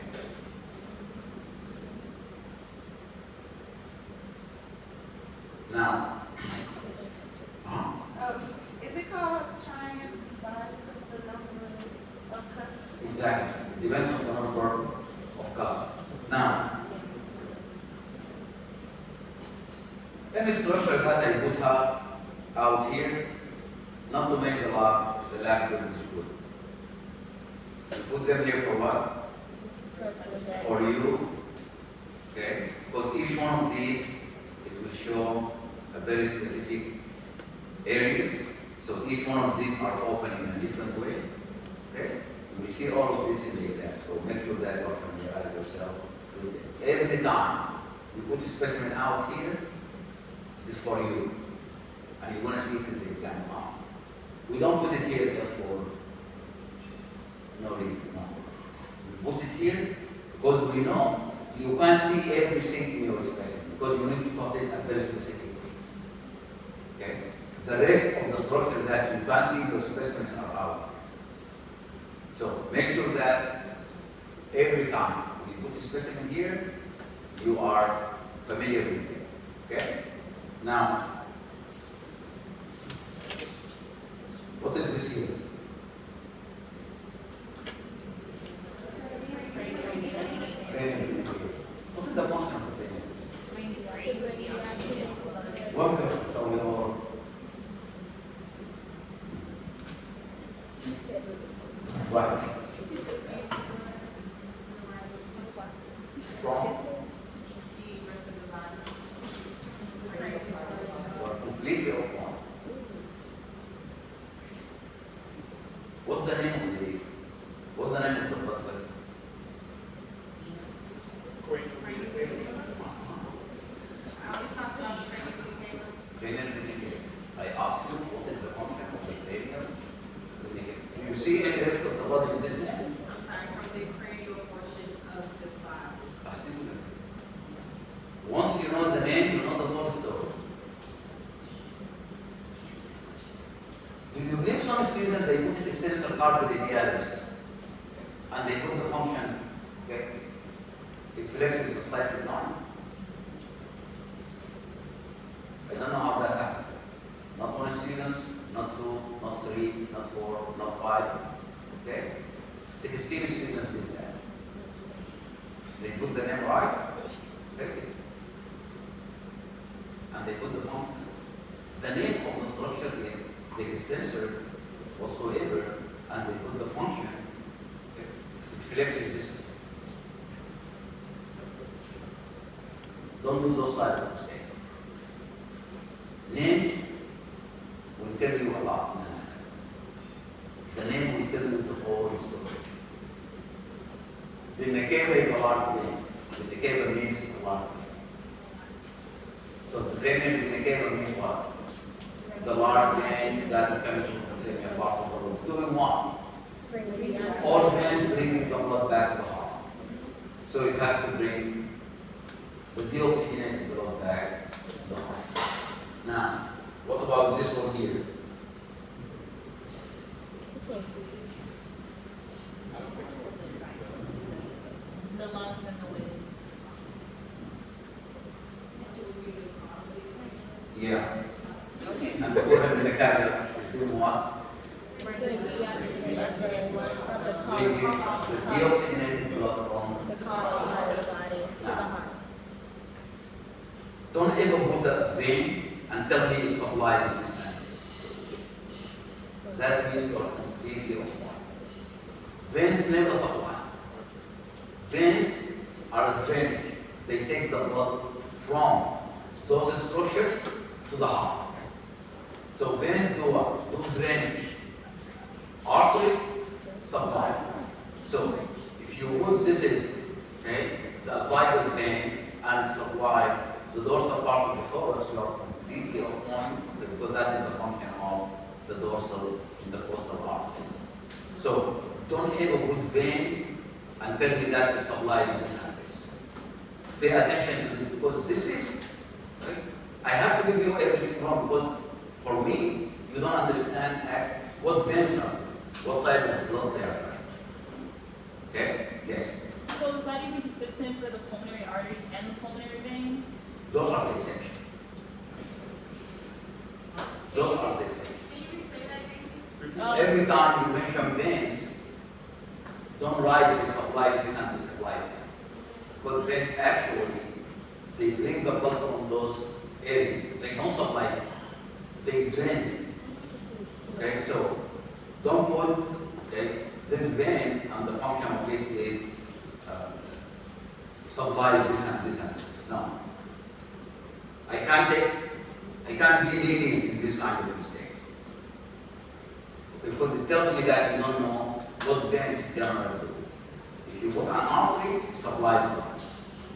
[SPEAKER 1] Now,
[SPEAKER 5] Is it called trying by the number of cuts?
[SPEAKER 1] exactly. It depends on the number of cusps. Now, any structure that I put out here, not to make the lab buildings good. You put them here for what? For you, okay? Because each one of these, it will show a very specific areas. So each one of these are open in a different way, okay? You will see all of this in the exam. So make sure that you are familiar yourself with it. Every time you put the specimen out here, it is for you. And you're going to see it in the exam. We don't put it here just for no reason, no. We put it here because we know you can't see everything in your specimen because you need to cut it a very specific way. Okay? The rest of the structure that you can't see in your specimens are out. So make sure that every time you put the specimen here, you are familiar with it. Okay? Now, what is this here? Cranial. What is the function of the cranial? One question, so we all. Right. From? Or completely or from? What's the name of the blood vessel? Cranial vein. I asked you, what is the function of the cranial vein? Do you see any rest of the body in this name?
[SPEAKER 5] I'm sorry, from the cranial portion of the body.
[SPEAKER 1] I see. Once you know the name, you know the whole story. Do you believe some students, they put the extensor carpet in the others, and they put the function, okay? It flexes slightly down. I don't know how that happened. Not one student, not two, not three, not four, not five, okay? 16 students did that. They put the name right, okay? And they put the function. The name of the structure is the extensor whatsoever, and they put the function. Okay? It flexes this. Don't do those types of mistakes. Names will tell you a lot. The name will tell you the whole story. The Nekeba is a large vein. The Nekeba means a large vein. So the cranial Nekeba means what? The large vein that is coming from the cranial part of the body. Doing what? All veins bringing the blood back to the heart. So it has to bring the deoxygenated blood back to the heart. Now, what about this one here?
[SPEAKER 7] The lungs and the liver.
[SPEAKER 1] Yeah. And the organ in the cavity is doing what? Bringing the deoxygenated blood from
[SPEAKER 2] The column part of the body to the heart.
[SPEAKER 1] Don't ever put a vein and tell me it's supplied with this scientist. That means you're completely off point. Veins never supply. Veins are a drainage. They take the blood from those structures to the heart. So veins do what? Do drainage. Arteries supply. So if you put this is the azygous vein and supply the dorsal part of the thorax, you are completely off point because that is the function of the dorsal intercostal arteries. So don't ever put vein and tell me that is supplied with this arteries. Pay attention to this because this is, I have to give you everything wrong because for me, you don't understand what veins are, what type of blood they are. Okay? Yes.
[SPEAKER 7] So is that even consistent for the pulmonary artery and the pulmonary vein?
[SPEAKER 1] Those are the exceptions. Those are the exceptions.
[SPEAKER 5] Can you restate that, Casey?
[SPEAKER 1] Every time you mention veins, don't write the supply veins and the supply veins. Because veins actually, they bring the blood from those areas. They don't supply them. They drain it. Okay? so don't put, okay, this vein and the function of it is supplies this and this and this. No. I can't be lenient in this kind of mistakes. Okay, because it tells me that you don't know what veins generally do. If you put an artery, it supplies blood.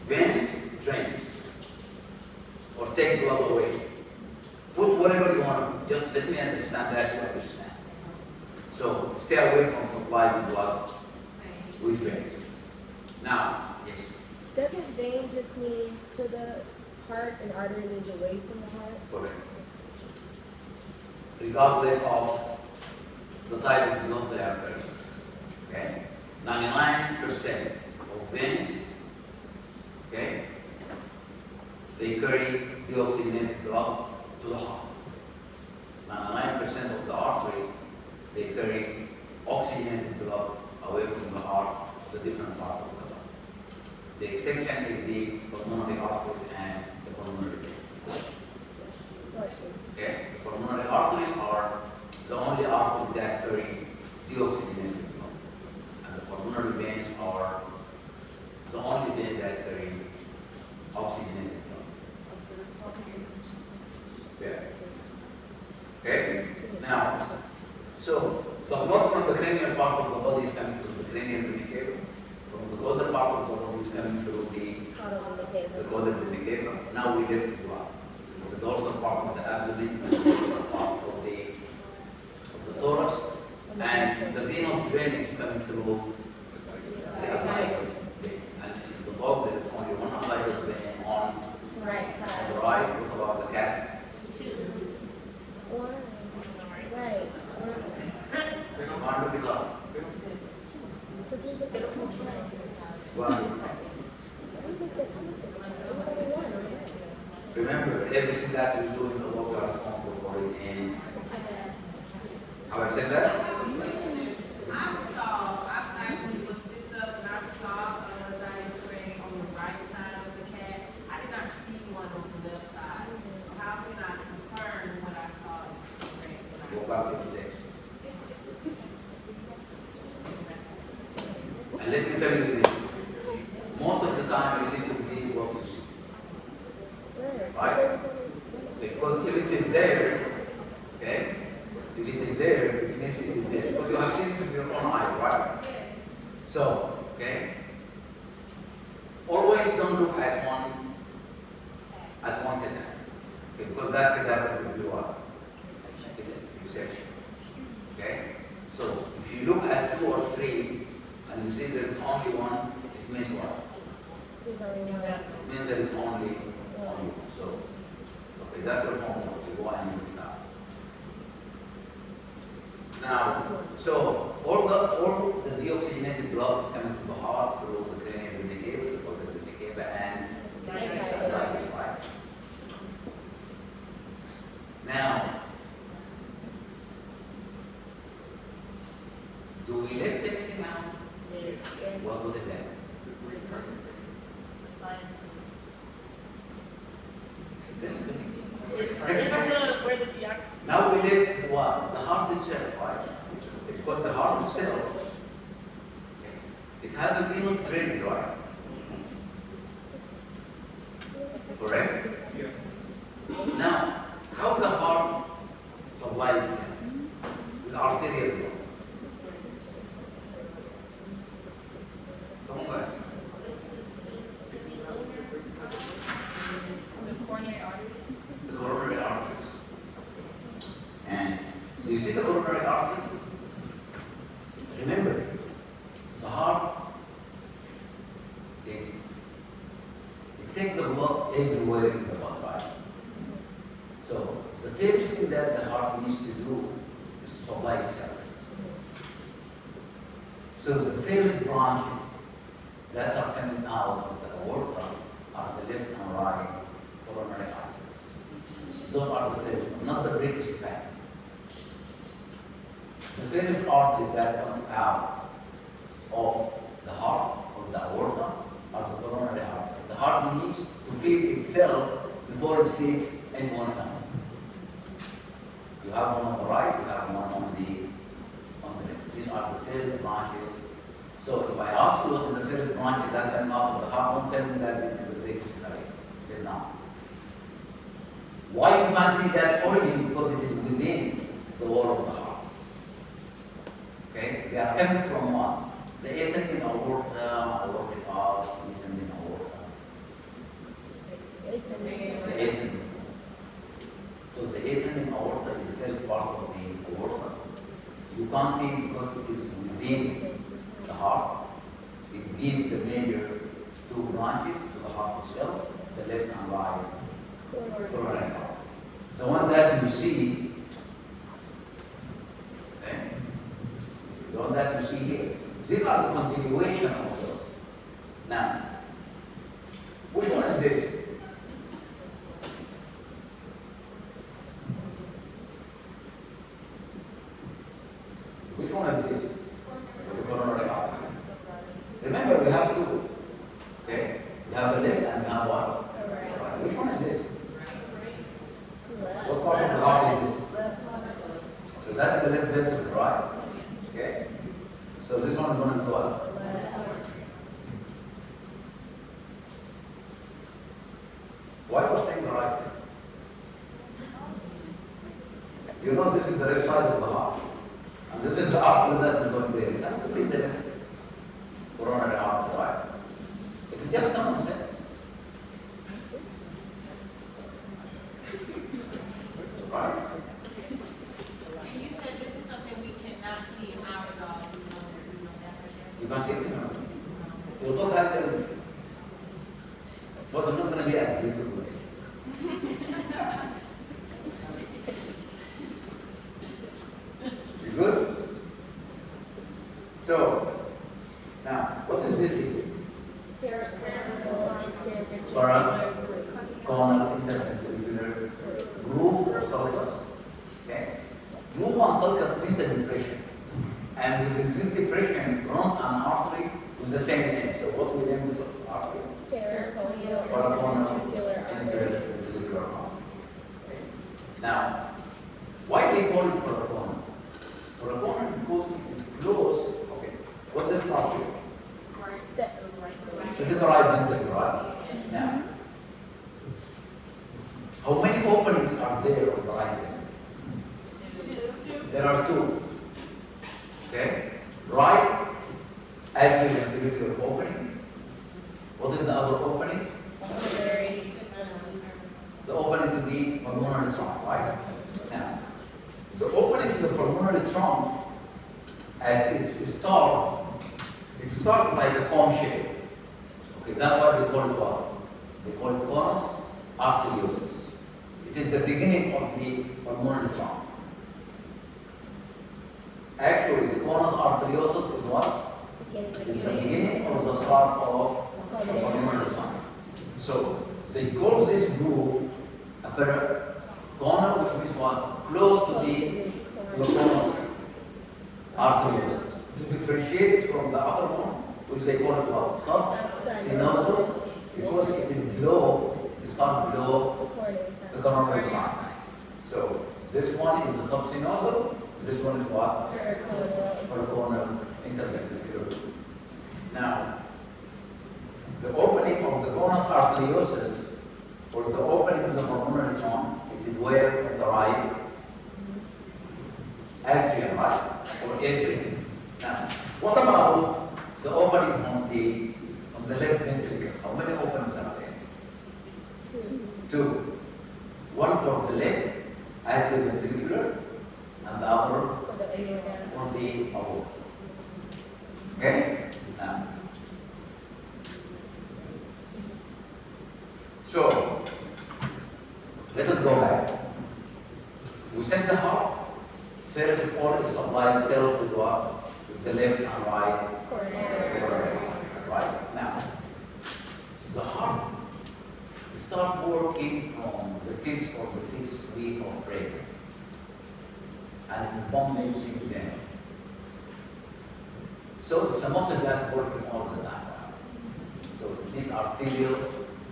[SPEAKER 1] Veins, drains. Or take blood away. Put whatever you want to, just let me understand that you understand. So stay away from supplying blood with veins. Now, yes.
[SPEAKER 2] Doesn't vein just mean to the heart and artery means away from the heart?
[SPEAKER 1] Correct. Regardless of the type of blood they are carrying. Okay? 99% of veins, okay, they carry deoxygenated blood to the heart. 99% of the artery, they carry oxygenated blood away from the heart to the different part of the body. The exception is the pulmonary arteries and the pulmonary veins. Okay? The pulmonary arteries are the only arteries that carry deoxygenated blood. And the pulmonary veins are the only vein that carry oxygenated blood. Yeah. Okay? Now, so blood from the cranial part of the body is coming through the cranial vena cava. From the caudal part of the body is coming through the caudal vena cava. Now we left blood. The dorsal part of the abdomen and the dorsal part of the thorax. And the venous drainage is coming through the esophagus. And in the body there is only one esophagus vein on
[SPEAKER 4] Right
[SPEAKER 1] the
[SPEAKER 4] side.
[SPEAKER 1] right. What about the cat?
[SPEAKER 2] One. Right.
[SPEAKER 1] One to the top.
[SPEAKER 2] Because we look at it from here.
[SPEAKER 1] One.
[SPEAKER 2] We look at it. Only one.
[SPEAKER 1] Remember, everything that we do in the world, we are responsible for it. And have I said that?
[SPEAKER 5] I've actually looked this up and I saw a diabetes ring on the right side of the cat. I did not see one on the left side. So how can I confirm what I saw in the ring?
[SPEAKER 1] Go back to the text. And let me tell you this. Most of the time, you need to believe what you see. Right? Because if it is there, okay? If it is there, it means it is there. Because you have seen it with your own eyes, right? So, okay? Always don't look at one cadaver. Okay? Because that cadaver could be what? Exception. Okay? So, if you look at 2 or 3 and you see there is only one, it means what?
[SPEAKER 2] There's only one.
[SPEAKER 1] It means there is only one. So, okay, that's your homework. You go and look it up. Now, so all the deoxygenated blood is coming to the heart through the cranial vena cava, or the vena cava, and esophagus, right? Now, do we lift anything out?
[SPEAKER 7] Yes.
[SPEAKER 1] What was it then?
[SPEAKER 7] The science.
[SPEAKER 1] Explain to me.
[SPEAKER 7] It's where the deoxygen.
[SPEAKER 1] Now we lift what? The heart itself, right? Because the heart itself, it has a venous drainage, right? Correct? Now, how the heart supplies itself? With arterial blood. Come on, guys.
[SPEAKER 7] The coronary arteries.
[SPEAKER 1] The coronary arteries. And do you see the coronary arteries? Remember, the heart, it takes the blood everywhere in the body, right? So the first thing that the heart needs to do is to supply itself. So the first branches that are coming out of the aorta are the left and right coronary arteries. Those are the first ones, not the greatest fan. The first artery that comes out of the heart, of the aorta, are the coronary artery. The heart needs to feed itself before it feeds anyone else. You have one on the right, you have one on the left. These are the first branches. So if I ask you what is the first branch that's coming out of the heart, don't tell me that it is the brachial cephalic. It is not. Why you can't see that origin? Because it is within the wall of the heart. Okay? They are coming from what? The ascending aorta, aortic arch, descending aorta. The ascending. So the ascending aorta is the first part of the aorta. You can't see it because it is within the heart. It gives the major two branches to the heart itself, the left and right coronary artery. The one that you see, okay, the one that you see here, these are the continuation of those. Now, which one is this? Which one is this? It's a coronary artery. Remember, we have two. Okay? We have the left and we have what? Right. Which one is this? What part of the heart is this? So that's the left ventricle, right? Okay? So this one is going to go up. Why are you saying the right? You know this is the left side of the heart. And this is the artery that is going there. That's the left coronary artery, right? It is just common sense. Right?
[SPEAKER 5] And you said this is something we cannot see in our dog.
[SPEAKER 1] You can see it. Your dog has them. But I'm not going to be as beautiful as you good? So, now, what is this here? Coronal interventricular groove or sulcus. Okay? Groove on sulcus means a depression. And within this depression runs an artery with the same name. So what we name this artery? Paratonal interventricular artery. Okay. Now, why do they call it paratonal? Paratonal because it is close. Okay. What's this artery? Is it the right ventricle, right? Now, how many openings are there on the right ventricle? There are two. Okay? Right atrioventricular opening. What is the other opening? The opening to the pulmonary trunk, right? Now, the opening to the pulmonary trunk at its start, it starts like a cone shape. Okay, that's why they call it what? They call it conus arteriosus. It is the beginning of the pulmonary trunk. Actually, the conus arteriosus is what? It's the beginning or the start of the pulmonary trunk. So, they call this groove a periconal, which means what? Close to the conus arteriosus. To differentiate it from the other one, which they call it what? Subsinosal, because it is below, it is not below the coronary sign. So, this one is the subsinosal, this one is what? Periconal interventricular. Now, the opening of the conus arteriosus, or the opening to the pulmonary trunk, it is where on the right atrium, right? Or atrium. Now, what about the opening on the left ventricle? How many openings are there? Two. One for the left atrioventricular, and the other for the aorta. Okay? Now, so let us go back. We said the heart, first of all, it supplies itself with what? With the left and right coronary. Right? Now, the heart starts working from the 5th or the 6th week of pregnancy. And it is pumping then. So it's a muscle that's working all the time. So this arterial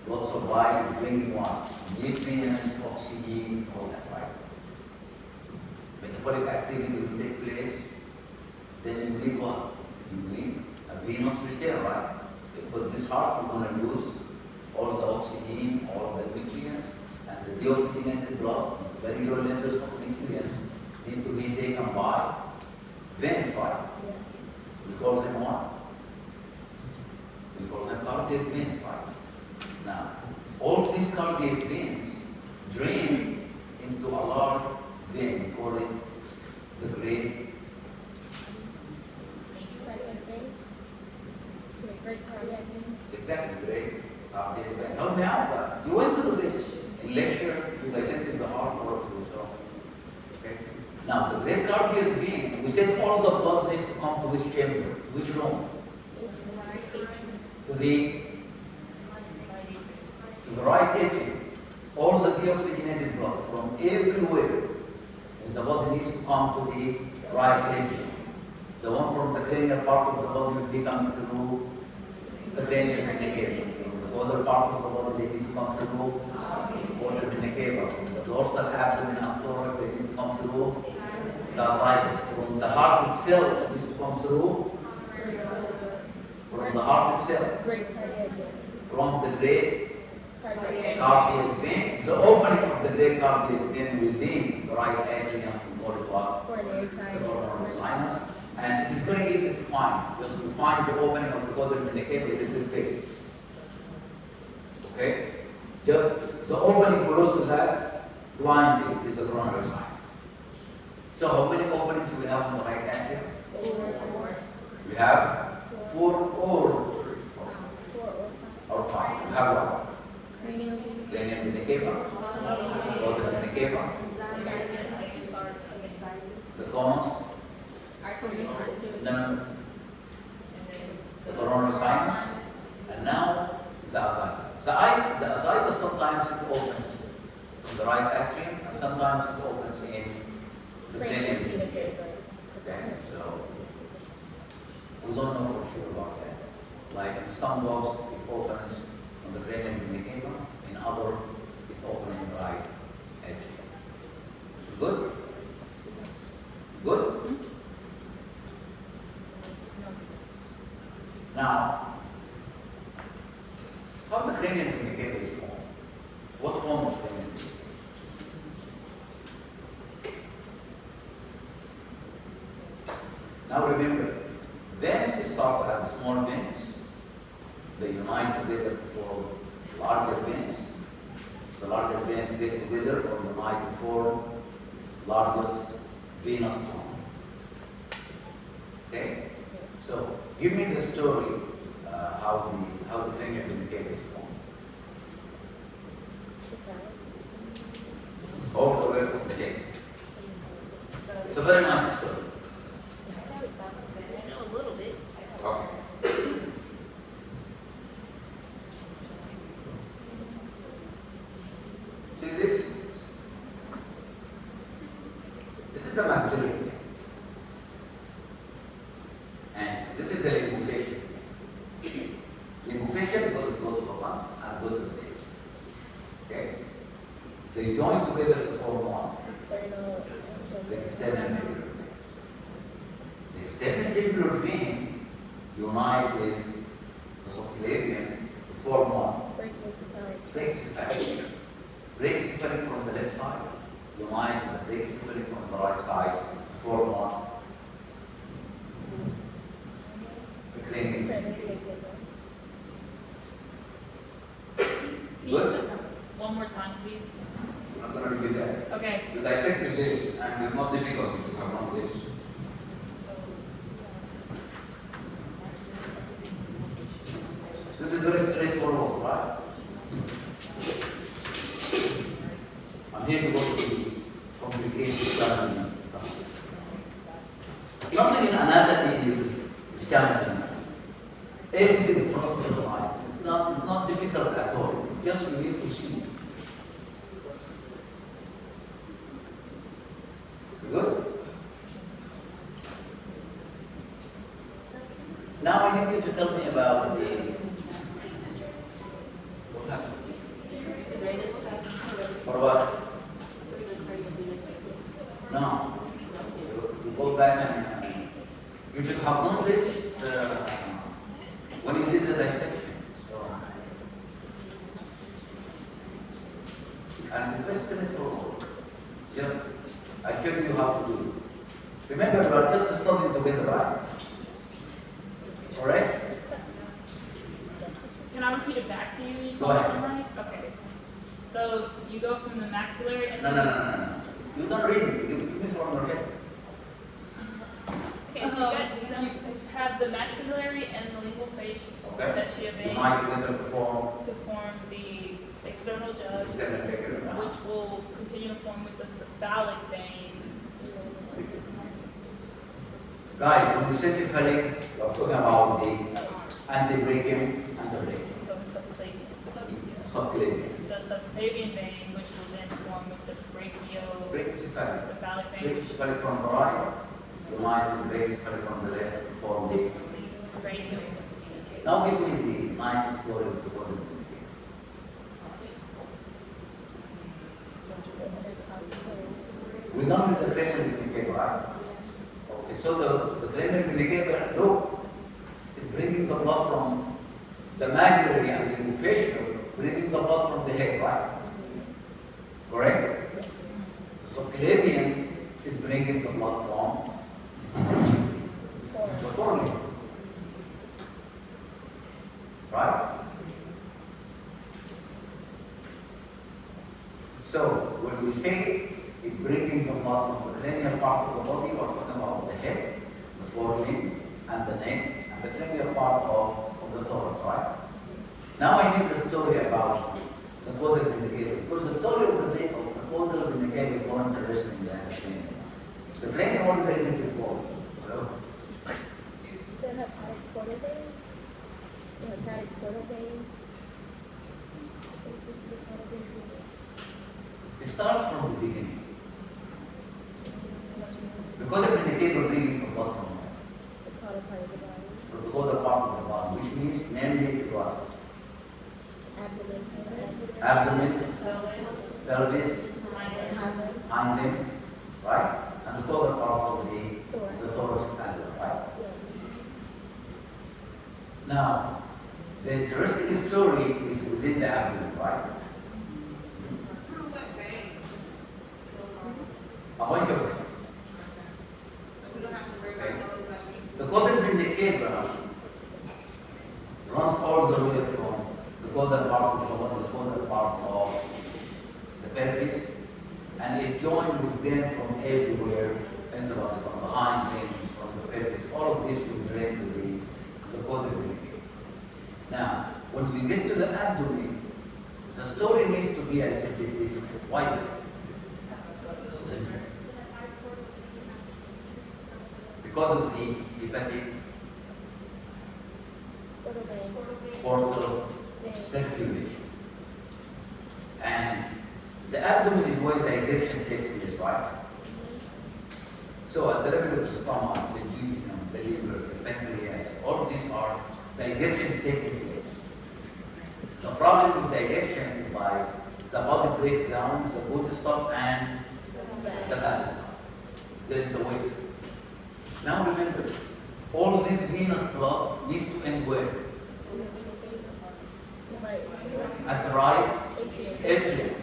[SPEAKER 1] blood supply is bringing what? Nutrients, oxygen, all that, right? symbolic activity will take place, then you need what? You need a venous return, right? Because this heart we're going to lose all the oxygen, all the nutrients, and the deoxygenated blood, very low levels of nutrients, need to be taken by veins, right?
[SPEAKER 2] Yeah.
[SPEAKER 1] We call them what? We call them cardiac veins, right? Now, all these cardiac veins drain into a large vein, we call it the great
[SPEAKER 2] Cardiac vein. Great cardiac vein.
[SPEAKER 1] Exactly, great. Help me out, but you went through this in lecture, you dissected the heart or through yourself. Okay? Now, the great cardiac vein, we said all the blood needs to come to which chamber, to which room? To the right atrium. All the deoxygenated blood from everywhere in the body needs to come to the right atrium. The one from the cranial part of the body will be coming through the cranial vena cava. The other part of the body they need to come through the vena cava. From the dorsal abdomen and thorax they need to come through the arthritis. From the heart itself needs to come through from the heart itself.
[SPEAKER 2] Great cardiac vein.
[SPEAKER 1] From the great
[SPEAKER 2] Cardiac.
[SPEAKER 1] cardiac vein, the opening of the great cardiac vein within the right atrium in order to
[SPEAKER 2] Coronary
[SPEAKER 1] the coronary
[SPEAKER 2] sinus.
[SPEAKER 1] sinus. And it is very easy to find. Just to find the opening of the coronary vena cava, it is big. Okay? Just the opening close to that line is the coronary sinus. So how many openings we have in the right atrium? We have 4 or 5. We have what?
[SPEAKER 2] Cranial vein.
[SPEAKER 1] Cranial vena cava, coronary vena cava, the conus, the coronary sinus, and now the ascites. The ascites sometimes it opens in the right atrium, and sometimes it opens in the cranial vena cava. Okay, so we don't know for sure about that. Like in some dogs, it opens on the cranial vena cava, in other, it opens in the right atrium. Good? Good? Now, how the cranial vena cava is formed? What form of cranial vena cava? Now remember, veins start as small veins. They unite together to form larger veins. The larger veins get together or unite to form largest venous trunk. Okay? So, give me the story how the cranial vena cava is formed. All the way from the head. It's a very nice story.
[SPEAKER 3] I know a little bit.
[SPEAKER 1] Okay. See this? This is a maxillary vein. And this is the lymphation. Lymphation because it goes to the lung and goes to the face. Okay? So you join together to form one.
[SPEAKER 2] External.
[SPEAKER 1] The external jugular vein. The external jugular vein unite with the subclavian to form one. Brachycephalic. Brachycephalic from the left side unite with the brachycephalic from the right side to form one. The cranial vein.
[SPEAKER 7] Can you spell that one more time, please?
[SPEAKER 1] I'm not going to repeat that.
[SPEAKER 7] Okay.
[SPEAKER 1] You dissect this and it's not difficult if you have known this. This is very straightforward, right? I'm here to go to the complicated stuff. Nothing in anatomy is challenging. Everything in front of your eye. It's not difficult at all. It's just you need to see. Good? Now I need you to tell me about the what happened? For what? No. go back and you should have noticed when you did the dissection. So, and it's very straightforward. Just, I showed you how to do it. Remember, we are just studying together, right? Alright?
[SPEAKER 7] Can I repeat it back to you? You
[SPEAKER 1] Go
[SPEAKER 7] told me
[SPEAKER 1] ahead.
[SPEAKER 7] I'm right? Okay. So you go from the maxillary and
[SPEAKER 1] No. You don't read it. Give me from your head.
[SPEAKER 3] Okay, so
[SPEAKER 7] you have the maxillary and the lingual fascia
[SPEAKER 1] Okay.
[SPEAKER 7] fascia
[SPEAKER 1] You
[SPEAKER 7] veins
[SPEAKER 1] might together perform
[SPEAKER 7] to form the external jug,
[SPEAKER 1] extended figure.
[SPEAKER 7] which will continue to form with the cephalic vein.
[SPEAKER 1] Guys, when you say cephalic, you are talking about the antebrachium and the brachium.
[SPEAKER 7] So it's subclavian.
[SPEAKER 1] Subclavian.
[SPEAKER 7] So subclavian vein, which will then form with the
[SPEAKER 1] Brachycephalic.
[SPEAKER 7] cephalic vein, which
[SPEAKER 1] Brachycephalic from the right, the mind and brachycephalic from the left to form the.
[SPEAKER 7] radial.
[SPEAKER 1] Now give me the nice story of the body. We done with the cranial indicator, right? Okay, so the cranial indicator, look, is bringing the blood from the maxillary and the linguofacial, bringing the blood from the head, right? Correct? So subclavian is bringing the blood from the forelimb. Right? So when we say it bringing the blood from the cranial part of the body, we're talking about the head, the forelimb, and the neck, and the cranial part of the thorax, right? Now I need the story about the caudal vindicator, because the story of the caudal vindicator is more interesting than the cranial. The cranial one is very difficult. Hello?
[SPEAKER 2] The hepatic portal vein? The hepatic portal vein? Goes into the caudal vein.
[SPEAKER 1] It starts from the beginning. The caudal vindicator brings the blood from
[SPEAKER 2] The caudal part of the body.
[SPEAKER 1] the caudal part of the body, which means namely the what?
[SPEAKER 2] Abdomen.
[SPEAKER 1] Abdomen,
[SPEAKER 7] Pelvis,
[SPEAKER 1] pelvis,
[SPEAKER 2] Highlands.
[SPEAKER 1] hind limbs, right? And the caudal part of the thorax as well, right? Now, the interesting story is within the abdomen, right?
[SPEAKER 5] Through what vein?
[SPEAKER 1] I want you to
[SPEAKER 5] So we don't have to worry about those like.
[SPEAKER 1] the caudal vindicator runs all the way from the caudal part of the body, the caudal part of the pelvis, and it joins with veins from everywhere in the body, from behind veins, from the pelvis. All of this will drain to the caudal vindicator. Now, when we get to the abdomen, the story needs to be a little bit different. Why? Because of the hepatic
[SPEAKER 2] Portal vein.
[SPEAKER 1] portal circulation. And the abdomen is where digestion takes place, right? So at the level of the stomach, the duodenum, the liver, the pancreas, all of these are digestion is taking place. The problem with digestion is like the body breaks down the good stuff and the bad stuff. There is a waste. Now remember, all this venous blood needs to end where?
[SPEAKER 2] Right.
[SPEAKER 1] At the right
[SPEAKER 2] Atrium.
[SPEAKER 1] atrium.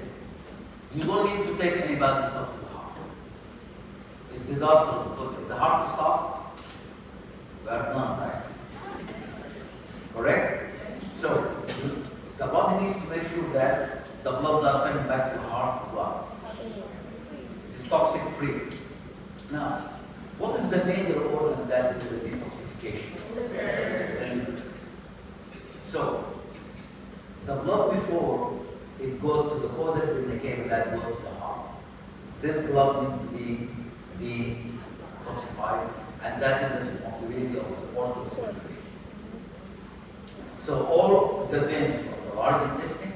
[SPEAKER 1] You don't need to take any bad stuff to the heart. It's disastrous because if the heart stops, we are done, right? Correct? So, the body needs to make sure that the blood is coming back to the heart as well. It is toxic free. Now, what is the major organ that do the detoxification? The liver. So, the blood before it goes to the caudal vindicator that goes to the heart. This blood needs to be detoxified, and that is the responsibility of the portal circulation. So all the veins from the large intestine,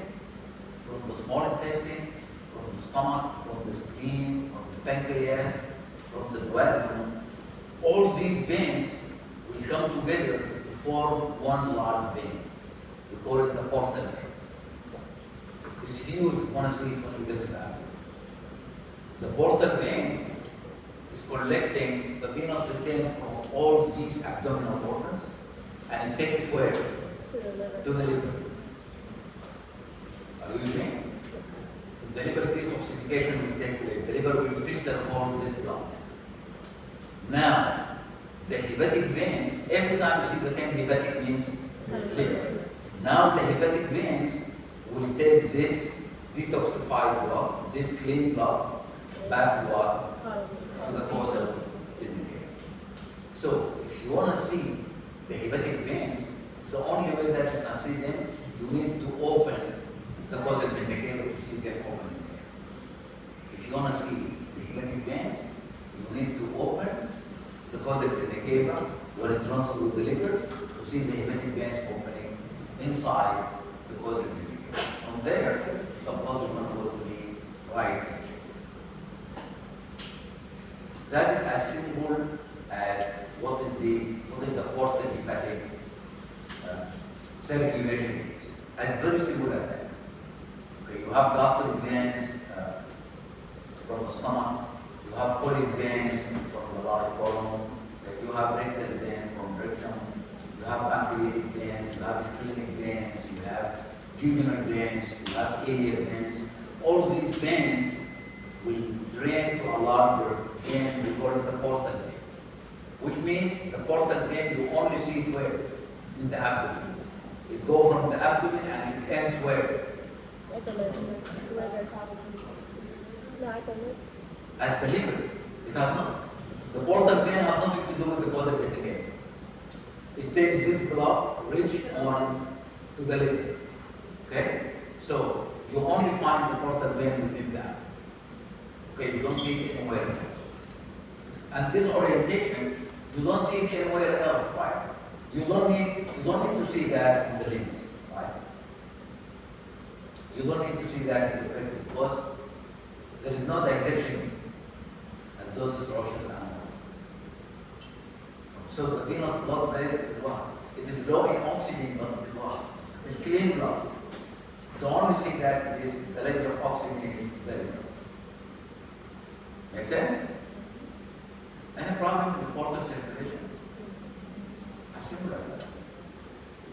[SPEAKER 1] from the small intestine, from the stomach, from the spleen, from the pancreas, from the duodenum, all these veins will come together to form one large vein. We call it the portal vein. It's huge. You want to see it when you get to that. The portal vein is collecting the venous return from all these abdominal organs and take it where?
[SPEAKER 2] To the liver.
[SPEAKER 1] To the liver. Are you with me? The liver detoxification will take place. The liver will filter all this blood. Now, the hepatic veins, every time you see the term hepatic means liver. Now the hepatic veins will take this detoxified blood, this clean blood, bad blood, to the caudal vein. So, if you want to see the hepatic veins, the only way that you can see them, you need to open the caudal vein to see them opening there. If you want to see the hepatic veins, you need to open the caudal vein when it runs through the liver to see the hepatic veins opening inside the caudal vein. From there, the blood will go to the right atrium. That is as simple as what is the portal hepatic circulation is. And very simple as that. Okay, you have gastric veins from the stomach, you have colic veins from the large colon, you have rectal veins from rectum, you have pancreatic veins, you have splenic veins, you have jugular veins, you have iliac veins. All these veins will drain to a larger vein, we call it the portal vein. Which means the portal vein, you only see it where? In the abdomen. It goes from the abdomen and it ends where?
[SPEAKER 2] At the liver. Liver probably. No, at the liver.
[SPEAKER 1] At the liver. It has not. The portal vein has nothing to do with the caudal vein again. It takes this blood rich on to the liver. Okay? So you only find the portal vein within that. Okay, you don't see it anywhere else. And this orientation, you don't see it anywhere else, right? You don't need to see that in the limbs, right? You don't need to see that in the pelvis because there is no digestion as those structures are. So the venous blood there is what? It is low in oxygen, but it is what? It is clean blood. The only thing that it is the level of oxygen is very low. Make sense? Any problem with portal circulation? As simple as that.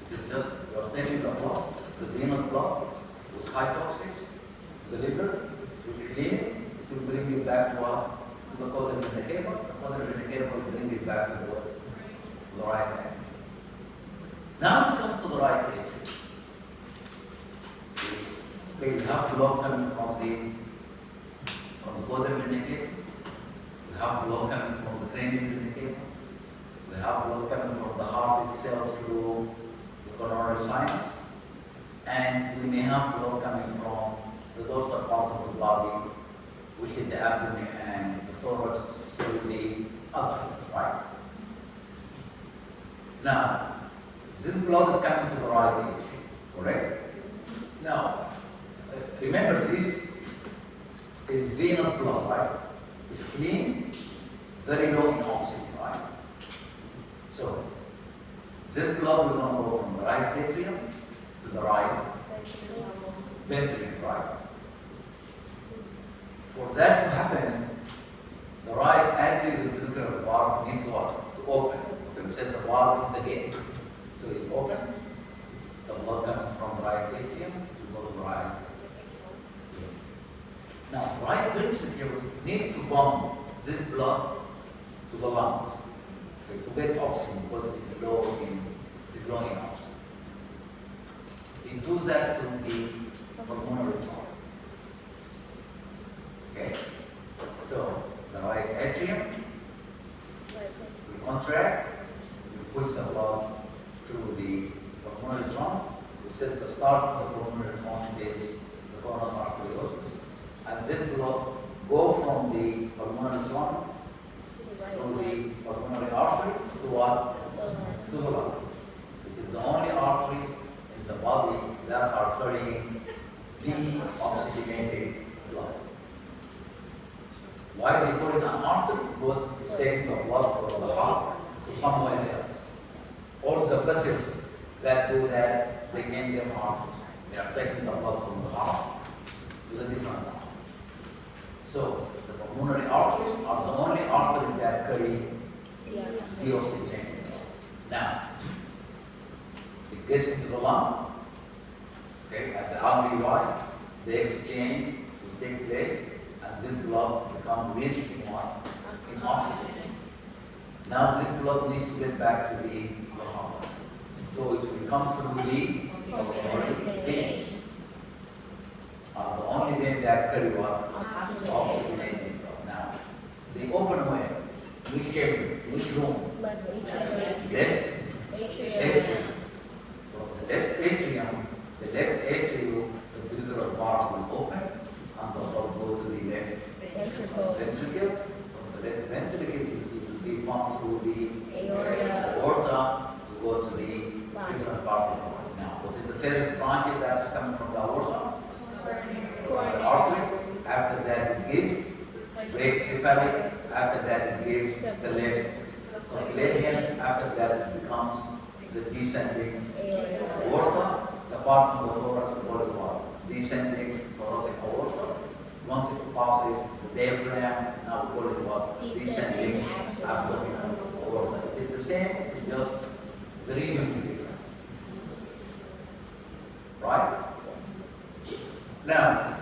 [SPEAKER 1] It is just you are taking the blood, the venous blood, with high toxics, the liver, will clean it, it will bring it back to what? To the caudal vein cava. The caudal vein cava will bring it back to the right atrium. Now it comes to the right atrium. Okay, you have blood coming from the caudal vein cava. We have blood coming from the cranial vein cava. We have blood coming from the heart itself through the coronary sinus. And we may have blood coming from the dorsal part of the body, which is the abdomen and the thorax through the esophagus, right? Now, this blood is coming to the right atrium, correct? Now, remember this is venous blood, right? It's clean, very low in oxygen, right? So, this blood will not go from the right atrium to the right ventricle, right? For that to happen, the right atrioventricular valve needs to open. Okay, we said the valve is the gate. So it open, the blood coming from the right atrium to go to the right. Now, the right ventricle needs to pump this blood to the lungs, okay, to get oxygen because it is low in oxygen. It does that through the pulmonary trunk. Okay? So, the right atrium will contract, will push the blood through the pulmonary trunk, which says the start of the pulmonary trunk is the conus arteriosus. And this blood go from the pulmonary trunk through the pulmonary artery to what? To the lung. It is the only artery in the body that are carrying deoxygenated blood. Why they call it an artery? Because it's taking the blood from the heart to somewhere else. All the vessels that do that, they name them arteries. They are taking the blood from the heart to the different heart. So the pulmonary arteries are the only artery carry deoxygenated. Now, it gets into the lung, okay, at the alveoli, the exchange will take place, and this blood becomes rich in what? In oxygen. Now this blood needs to get back to the heart. So it will come through the pulmonary veins. Are the only vein that carry what? Oxygenated blood. Now, they open where? Which chamber? Which room?
[SPEAKER 2] Left
[SPEAKER 1] Left
[SPEAKER 2] atrium.
[SPEAKER 1] atrium. From the left atrium, the ventricular part will open, and the blood go to the left
[SPEAKER 2] Ventricle.
[SPEAKER 1] ventricle. From the left ventricle, it will be pumped through the
[SPEAKER 2] Aorta.
[SPEAKER 1] aorta to go to the different part of the body. Now, what is the first branch that is coming from the aorta? The artery. After that, it gives brachycephalic. After that, it gives the left subclavian. After that, it becomes the descending aorta, the part of the thorax called what? Descending thoracic aorta. Once it passes the diaphragm, now we call it what? Descending abdominal aorta. It is the same, it is just the region is different. Right? Now,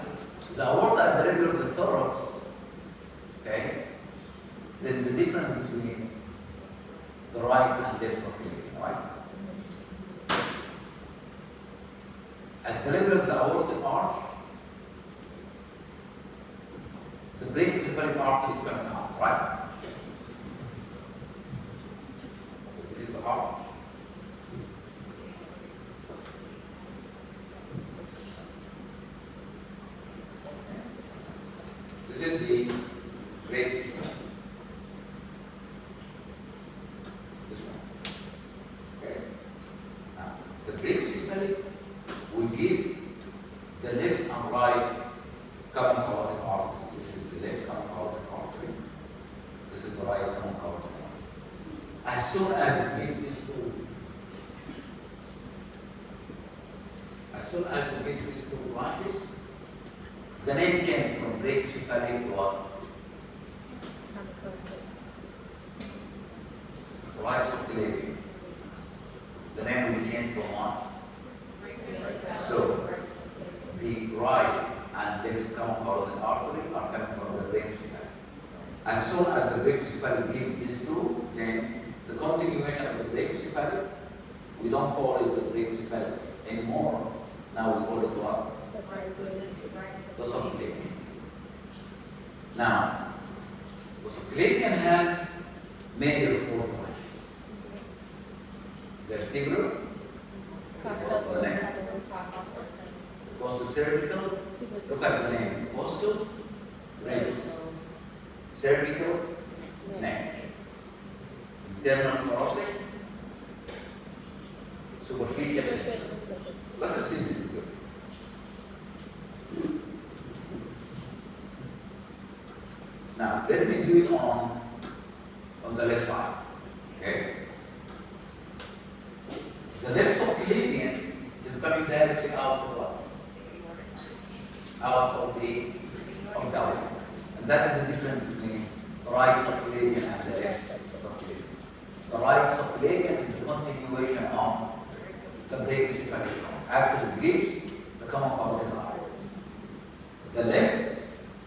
[SPEAKER 1] the aorta at the level of the thorax, okay, there is a difference between the right and left circulation, right? At the level of the aortic arch, the brachycephalic artery is coming out, right? It is the heart. This is the great. This one. Okay. Now, the brachycephalic will give the left and right common carotid artery. This is the left common carotid artery. This is the right common carotid artery. As soon as it makes these two branches, the name came from brachycephalic to what? Right subclavian. The name will change from what? So, the right and left common carotid artery are coming from the brachycephalic. As soon as the brachycephalic gives these two, then the continuation of the brachycephalic, we don't call it the brachycephalic anymore. Now we call it what? The subclavian. Now, the subclavian has major four branches. Vestibular, goes to the neck, goes to cervical, look at the name, costal, ribs, cervical, neck, internal thoracic, superficial septum. Let us see this. Now, let me do it on the left side. Okay? The left subclavian is coming directly out of what? Out of the abdomen. And that is the difference between the right subclavian and the left subclavian. The right subclavian is a continuation of the brachycephalic. After it gives the common carotid artery. The left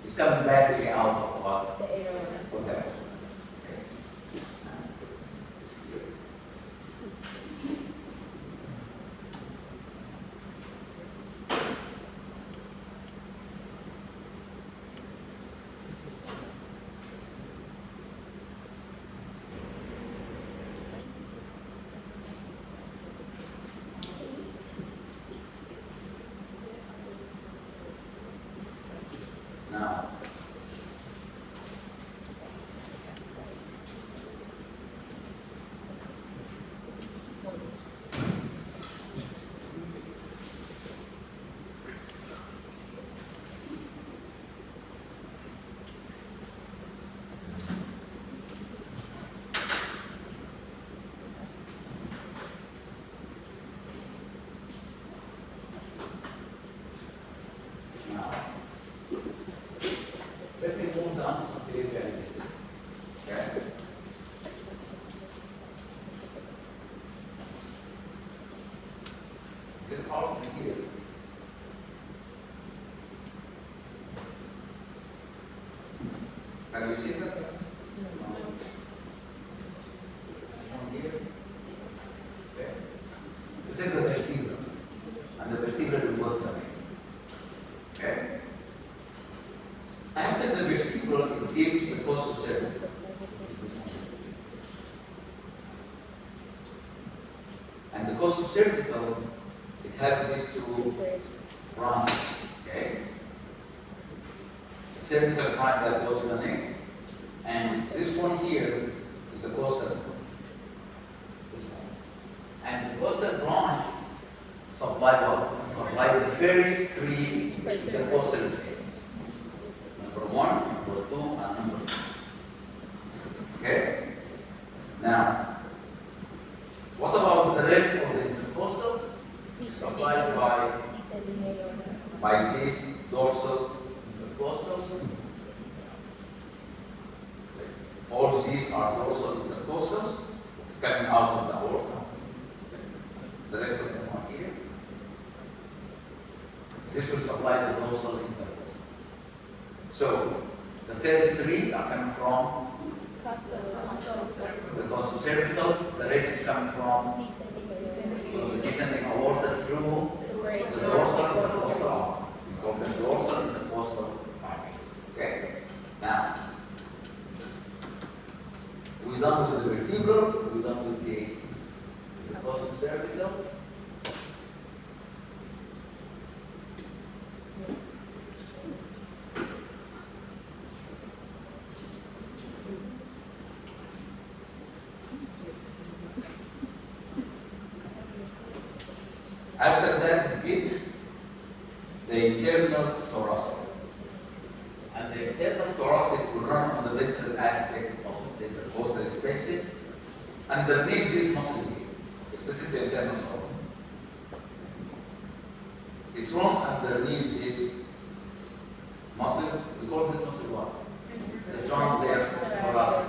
[SPEAKER 1] is coming directly out of what? Of that. Now, let me move down to subclavian. Okay? Can you see that? From here. Okay. This is the vertebra, and the vertebra will go to the neck. Okay. After the vertebra, it gives the costal cervical. And the costal cervical, it has these two branches. Okay. The cervical branch that goes to the neck, and this one here is the costal. This one. And the costal branch supply what? Supply the first three intercostal spaces. Number 1, number 2, and number 3. Okay? Now, what about the rest of the intercostal? Supplied by these dorsal intercostals. All these are dorsal intercostals coming out of the aorta. The rest of them are here. This will supply the dorsal intercostal. So, the first three are coming from the costal cervical, the rest is coming from the descending aorta through the dorsal intercostal artery. We call them dorsal intercostal artery. Okay? Now, we're done with the vertebral, we're done with the costal cervical. After that, we get the internal thoracic. And the internal thoracic will run on the ventral aspect of the intercostal spaces underneath this muscle here. This is the internal thoracic. It runs underneath this muscle. We call this muscle what? The transverse thoracic.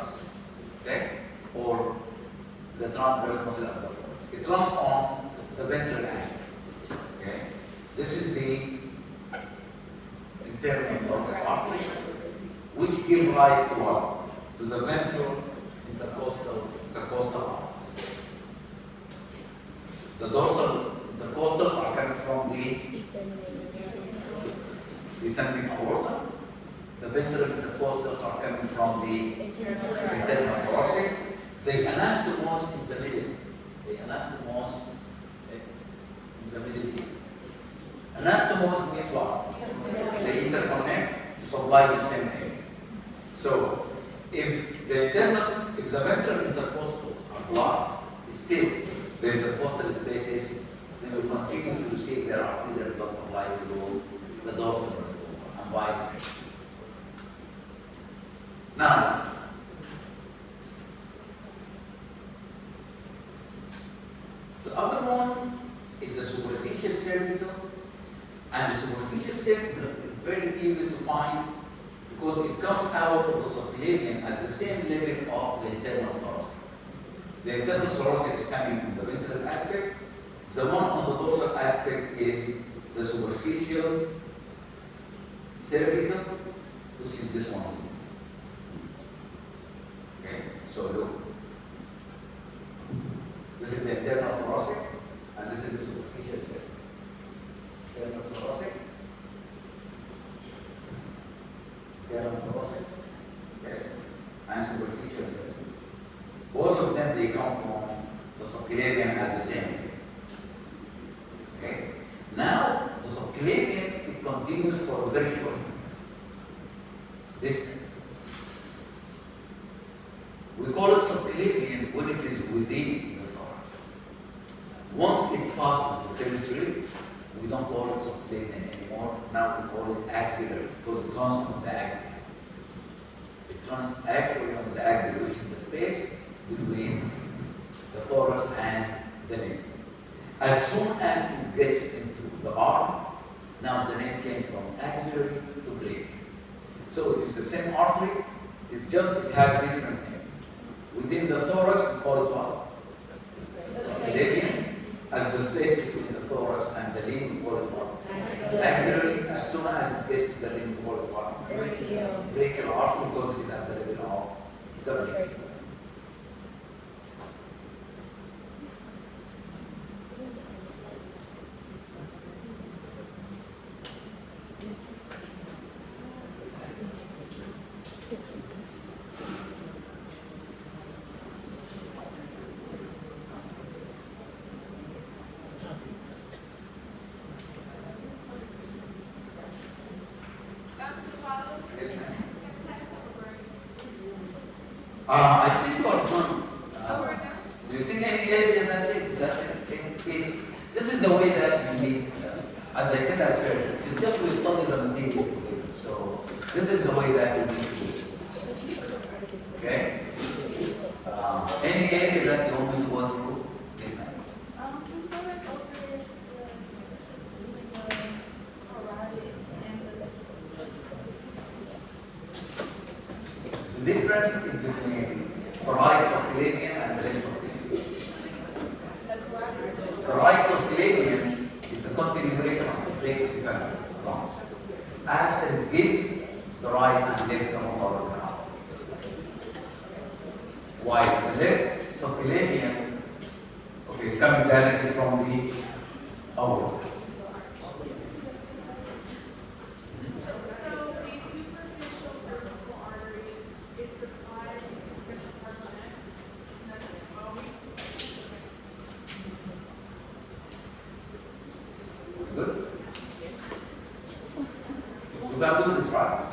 [SPEAKER 1] Okay? Or the transverse muscle of the thorax. It runs on the ventral aspect. Okay? This is the internal thoracic artery, which give rise to what? To the ventral intercostal artery. The dorsal intercostals are coming from the descending aorta. The ventral intercostals are coming from the internal thoracic. They anastomose in the middle. They anastomose in the middle here. Anastomose means what? They interconnect to supply the same area. So, if the ventral intercostals are blocked, still the intercostal spaces, they will continue to receive their arterial blood supply through the dorsal intercostal and vice versa. Now, the other one is the superficial cervical, and the superficial cervical is very easy to find because it comes out of the subclavian at the same level of the internal thoracic. The internal thoracic is coming from the ventral aspect. The one on the dorsal aspect is the superficial cervical, which is this one. Okay, so look. This is the internal thoracic, and this is the superficial cervical. Internal thoracic, okay, and superficial cervical. Both of them, they come from the subclavian as the same. Okay. Now, the subclavian, it continues for a very short distance. We call it subclavian when it is within the thorax. Once it passes the first rib, we don't call it subclavian anymore. Now we call it axillary because it runs on the axilla. It runs actually on the axilla, which is the space between the thorax and the neck. As soon as it gets into the arm, now the name came from axillary to brachial. So it is the same artery, it is just it has different name. Within the thorax, we call it what? Subclavian. As the space between the thorax and the limb, we call it what? Axillary. As soon as it gets to the limb, we call it what? Brachial artery because it is at think Orton, do you think any area that it is, this is the way that you need, as I said at first, it's just we study the material together. So this is the way that you need to do it. Okay? Any area that you want me to go through? Yes, ma'am.
[SPEAKER 2] Can you go back over the carotid and
[SPEAKER 1] The difference is between thoracic circulation and left circulation.
[SPEAKER 2] the carotid?
[SPEAKER 1] Thoracic circulation is the continuation of the brachiocephalon trunk. After it gives the right and left motor canal. While the left circulation, okay, is coming directly from the aorta.
[SPEAKER 6] So the superficial cervical artery, it supplies the superficial part of the neck. And that's always.
[SPEAKER 1] Good? You can do this, right?